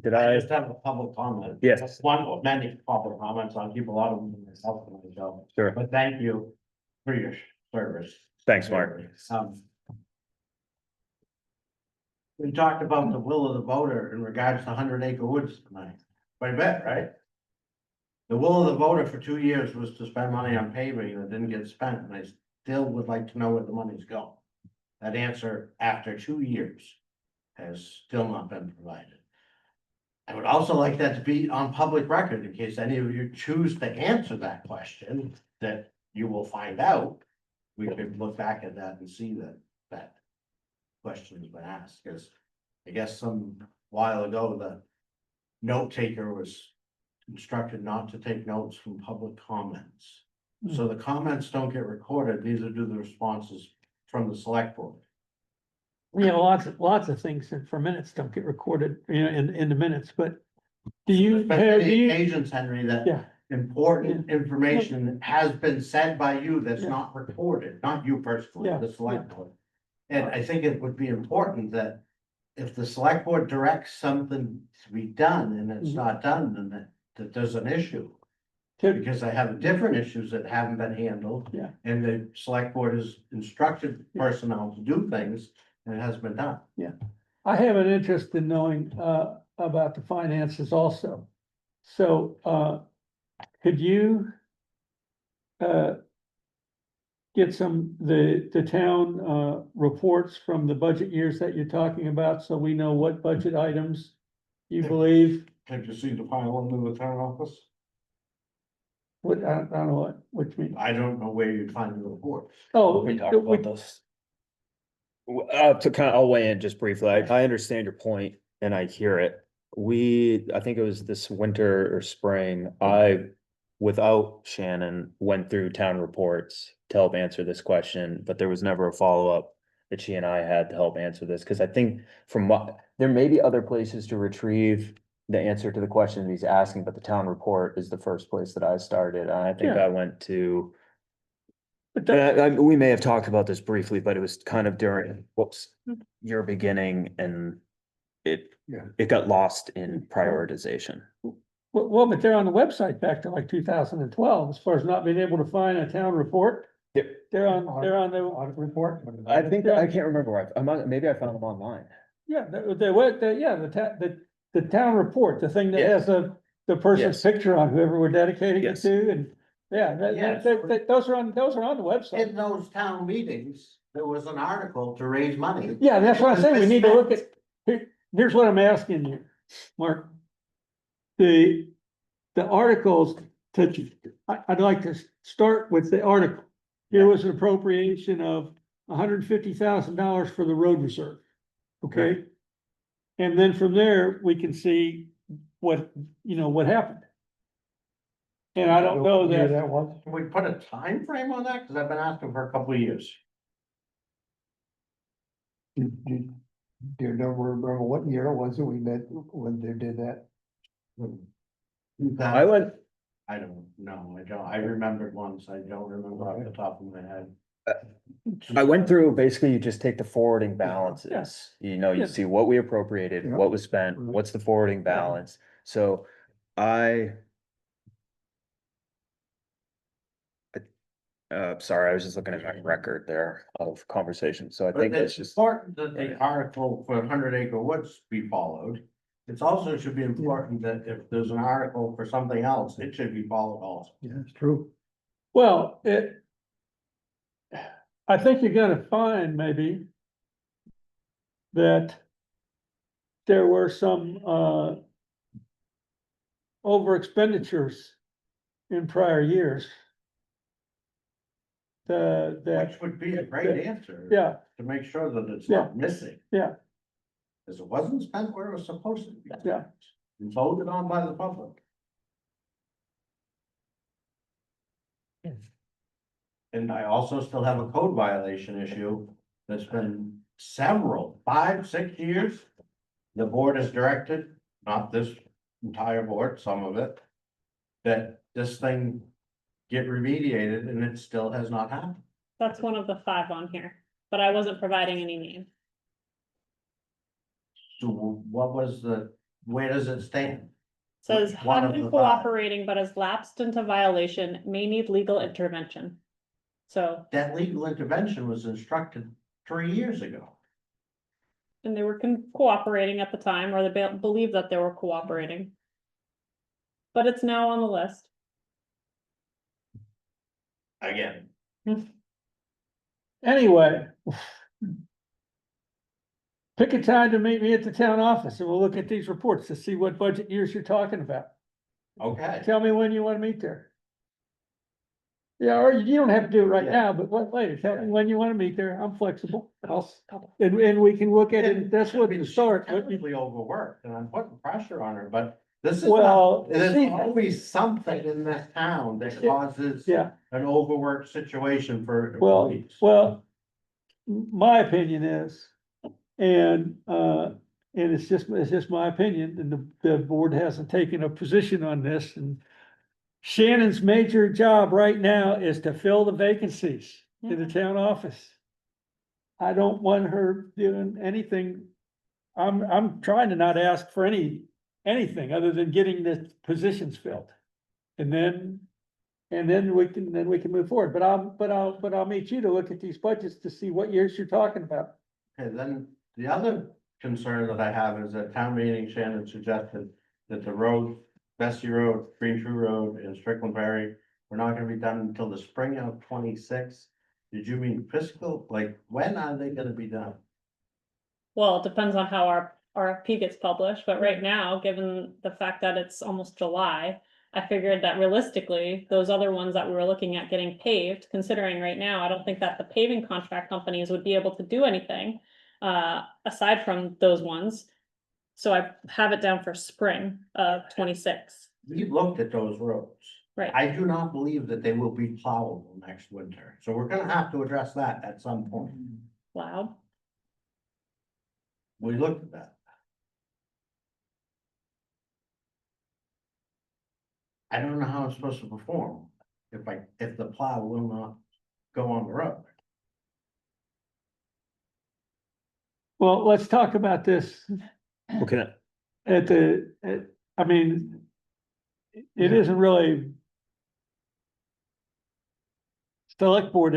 A: did
F: I
A: I?
F: just have a public comment.
A: Yes.
F: One of many public comments. I'll keep a lot of them to myself and my job.
A: Sure.
F: But thank you for your service.
A: Thanks, Mark.
F: We talked about the will of the voter in regards to 100 Acre Woods tonight. Quite a bit, right? The will of the voter for 2 years was to spend money on paving and it didn't get spent, and I still would like to know where the money's going. That answer, after 2 years, has still not been provided. I would also like that to be on public record in case any of you choose to answer that question, that you will find out. We could look back at that and see that that question has been asked, because I guess some while ago, the note taker was instructed not to take notes from public comments. So the comments don't get recorded, neither do the responses from the select board.
C: Lots of things that for minutes don't get recorded, in the minutes, but do you,
F: But
C: have
F: the
C: you,
F: occasions, Henry, that
C: yeah,
F: important information has been said by you that's not recorded, not you personally,
C: Yeah,
F: the select board. And I think it would be important that if the select board directs something to be done and it's
C: Mhm.
F: not done, then that there's an issue.
C: to,
F: Because I have different issues that haven't been handled.
C: Yeah.
F: And the select board has instructed personnel to do things and it hasn't been done.
C: I have an interest in knowing, about the finances also. So, could you, get the town, reports from the budget years that you're talking about, so we know what budget items you believe?
F: Have you seen the file under the town office?
C: What, I don't know what you mean.
F: I don't know where you'd find the report.
C: Oh,
A: We talked about this. I'll weigh in just briefly. I understand your point and I hear it. I think it was this winter or spring, without Shannon, went through town reports to help answer this question, but there was never a follow-up that she and I had to help answer this, because I think there may be other places to retrieve the answer to the question he's asking, but the town report is the first place that I started. And I think
C: Yeah.
A: I went to,
C: But that,
A: we may have talked about this briefly, but it was kind of during, your beginning, and it got lost in prioritization.
C: well, but they're on the website back to like 2012, as far as not being able to find a town report. They're on the,
E: Audit report.
A: I think, I can't remember where maybe I found them online.
C: yeah, the town report, the thing that
A: Yeah.
C: has the person's
A: Yes.
C: picture on whoever we're dedicating it
A: Yes.
C: to, and, yeah,
F: Yes.
C: those are on the website.
F: In those town meetings, there was an article to raise money.
C: Yeah, that's what I'm saying, we need to look at, here's what I'm asking you, Mark. The articles, I'd like to start with the article. Here was an appropriation of $150,000 for the road reserve, okay? And then from there, we can see what happened. And I don't know
E: Yeah,
C: that,
E: that was.
F: Can we put a time frame on that? Cause I've been asking for a couple of years.
E: Do you remember what year it was that we met when they did that?
A: I went,
F: I don't know. I remembered once. I don't remember off the top of my head.
A: I went through, basically, you just take the forwarding balances.
C: Yes.
A: You
C: Yeah.
A: see what we appropriated,
E: Yeah.
A: what was spent,
E: Right.
A: what's the forwarding balance. So sorry, I was just looking at my record there of conversation. So I
F: But
A: think that's
F: it's
A: just,
F: important that the article for 100 Acre Woods be followed. It's also should be important that if there's an article for something else, it should be followed also.
E: Yeah, it's true.
C: well, I think you're gonna find maybe that there were some, over expenditures in prior years. That,
F: Which would be a great answer.
C: yeah,
F: To make sure that it's not missing.
C: yeah,
F: Because it wasn't spent where it was supposed to be.
C: yeah.
F: And voted on by the public. And I also still have a code violation issue that's been several, 5, 6 years. The board has directed, not this entire board, some of it, that this thing get remediated and it still has not happened.
D: That's one of the 5 on here, but I wasn't providing any name.
F: So what was where does it stand?
D: Says,
F: One
D: have
F: of
D: been
F: the 5.
D: cooperating but has lapsed into violation, may need legal intervention. So,
F: That legal intervention was instructed 3 years ago.
D: and they were cooperating at the time, or they believed that they were cooperating. But it's now on the list.
F: Again,
C: Anyway. Pick a time to meet me at the town office and we'll look at these reports to see what budget years you're talking about.
F: okay.
C: Tell me when you wanna meet there. Yeah, or you don't have to do it right now, but what later, tell me when you wanna meet there, I'm flexible, and we can look at it, that's what the start.
F: Technically overworked, and I'm putting pressure on her, but this is
C: Well,
F: there's
C: see-
F: always something in this town that causes
C: Yeah,
F: an overworked situation for
C: well,
F: employees.
C: my opinion is, and it's just my opinion, and the board hasn't taken a position on this, and Shannon's major job right now is to fill the vacancies in the town office. I don't want her doing anything. I'm trying to not ask for anything other than getting the positions filled. And then we can move forward, but I'll meet you to look at these budgets to see what years you're talking about.
F: Okay, then the other concern that I have is that town meeting Shannon suggested that the road, Bessie Road, Green Tree Road and Strickland Berry were not gonna be done until the spring of 26. Did you mean fiscal? Like, when are they gonna be done?
D: Well, it depends on how our RFP gets published, but right now, given the fact that it's almost July, I figured that realistically, those other ones that we were looking at getting paved, considering right now, I don't think that the paving contract companies would be able to do anything aside from those ones. So I have it down for spring of 26.
F: We looked at those roads.
D: Right.
F: I do not believe that they will be plowable next winter, so we're gonna have to address that at some point.
D: Loud.
F: We looked at that. I don't know how I'm supposed to perform if the plow will not go on the road.
C: Well, let's talk about this
A: Okay,
C: I mean, it isn't really select board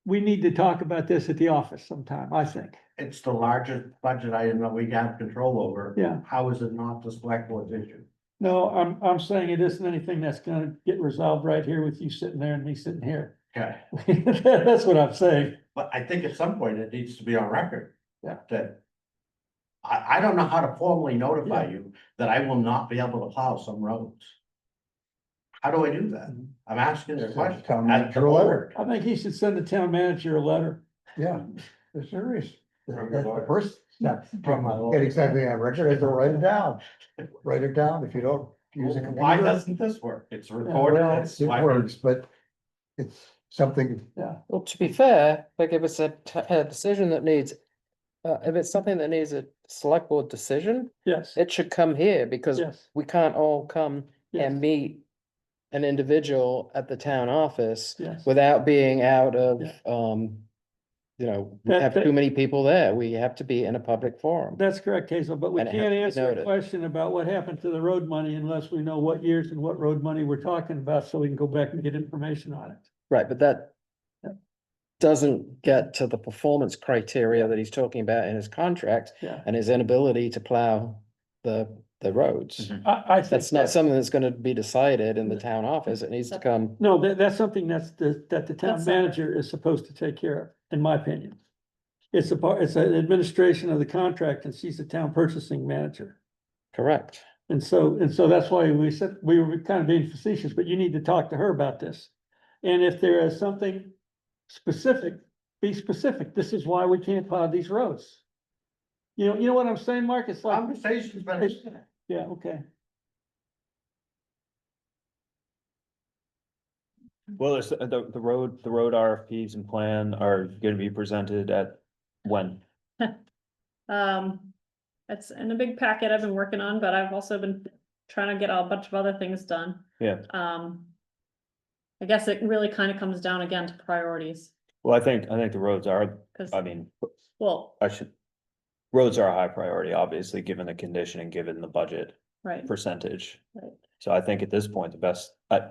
C: we need to talk about this at the office sometime, I think.
F: It's the largest budget item that we have control over.
C: Yeah.
F: How is it not the select board's issue?
C: No, I'm saying it isn't anything that's gonna get resolved right here with you sitting there and me sitting here.
F: Okay,
C: That's what I'm saying.
F: but I think at some point it needs to be on record.
C: Yeah.
F: That I don't know how to formally notify you that I will not be able to plow some roads. How do I do that? I'm asking a question.
E: Town
F: As the
E: manager letter.
F: board.
C: I think he should send the town manager a letter.
E: Yeah, there sure is.
F: From
E: That's
F: the
E: the
F: lawyer.
E: first step.
F: From my lawyer.
E: Get exactly on record, is to write it down. Write it down if you don't use a computer.
F: Why doesn't this work? It's recorded.
E: Well,
F: It's
E: it
F: why-
E: works, but it's something,
B: Well, to be fair, like if it's a decision that needs, if it's something that needs a select board decision,
C: Yes,
B: it should come here because
C: yes,
B: we can't all come
C: yes,
B: and meet an individual at the town office
C: yes.
B: without being out of,
C: Yeah.
B: we
C: That-
B: have
C: that-
B: too many people there. We have to be in a public forum.
C: That's correct, Hazel, but we
B: And it has
C: can't
B: to be
C: answer a
B: noted.
C: question about what happened to the road money unless we know what years and what road money we're talking about, so we can go back and get information on it.
B: Right, but that doesn't get to the performance criteria that he's talking about in his contract
C: Yeah,
B: and his inability to plow the the roads.
A: Mhm.
C: I think
B: That's not something that's gonna be decided in the town office. It needs to come.
C: No, that's something that the town
D: That's separate.
C: manager is supposed to take care of, in my opinion. It's it's an administration of the contract and she's the town purchasing manager.
B: Correct.
C: And so that's why we said, we were kind of being facetious, but you need to talk to her about this. And if there is something specific, be specific. This is why we can't plow these roads. You know what I'm saying, Mark? It's like,
F: Conversation's been.
C: yeah, okay.
A: Well, there's the road RFPs and plan are gonna be presented at when?
D: It's in a big packet I've been working on, but I've also been trying to get a bunch of other things done.
A: Yeah.
D: I guess it really kind of comes down again to priorities,
A: Well, I think the roads are,
D: because,
A: I mean,
D: well,
A: roads are a high priority, obviously, given the condition and given the budget
D: right,
A: percentage.
D: Right.
A: So I think at this point, I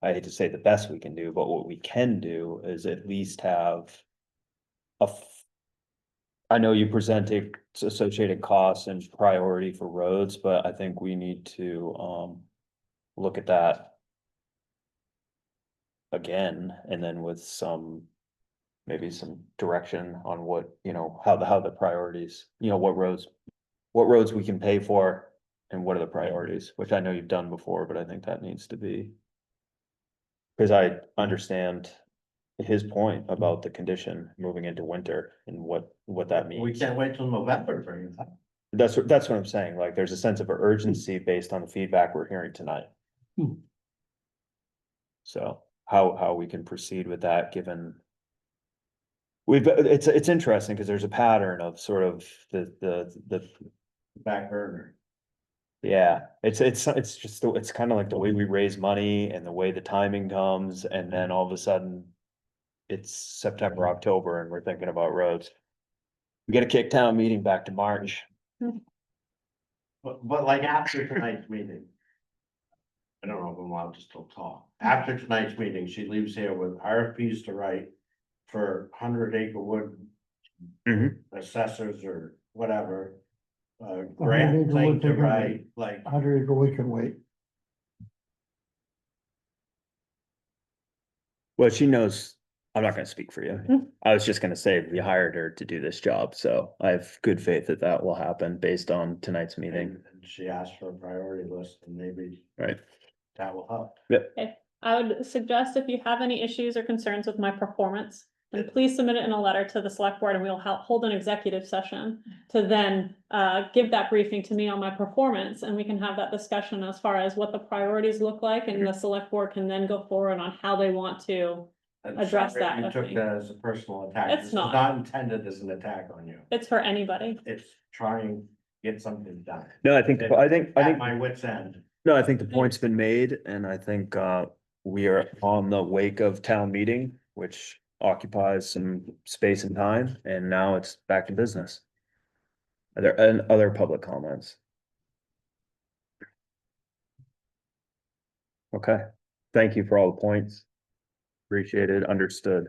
A: hate to say the best we can do, but what we can do is at least have I know you presented associated costs and priority for roads, but I think we need to, look at that again, and then with maybe some direction on what, how the priorities, what roads we can pay for and what are the priorities, which I know you've done before, but I think that needs to be. Cause I understand his point about the condition moving into winter and what that means.
F: We can't wait till November to bring it up.
A: That's what I'm saying, like, there's a sense of urgency based on the feedback we're hearing tonight.
C: Hmm.
A: So how we can proceed with that, given. It's interesting, because there's a pattern of sort of the.
F: Back burner.
A: Yeah, it's just, it's kind of like the way we raise money and the way the timing comes, and then all of a sudden. It's September, October, and we're thinking about roads. We gotta kick town meeting back to March.
F: But like after tonight's meeting. I don't know if I'm allowed to still talk. After tonight's meeting, she leaves here with RFPs to write for 100-acre wood.
A: Mhm.
F: Assessors or whatever.
E: 100
F: Grant
E: acre
F: thing
E: wood
F: to
E: they can
F: write,
E: wait.
F: like,
E: 100 acre we can wait.
A: Well, she knows, I'm not gonna speak for you. I was just gonna say, we hired her to do this job, so I have good faith that that will happen based on tonight's meeting.
F: and she asked for a priority list and maybe
A: Right.
F: that will help.
D: I would suggest if you have any issues or concerns with my performance, then please submit it in a letter to the select board and we'll hold an executive session to then give that briefing to me on my performance, and we can have that discussion as far as what the priorities look like, and the select board can then go forward on how they want to.
F: I'm
D: Address
F: sorry
D: that
F: You
D: with
F: took
D: me.
F: that as a personal attack.
D: It's
F: This is
D: not.
F: not intended as an attack on you.
D: It's for anybody.
F: It's trying to get something done.
A: No, I think
F: At my wit's end.
A: no, I think the point's been made, and I think we are on the wake of town meeting, which occupies some space and time, and now it's back to business. Are there any other public comments? Okay, thank you for all the points. Appreciated, understood.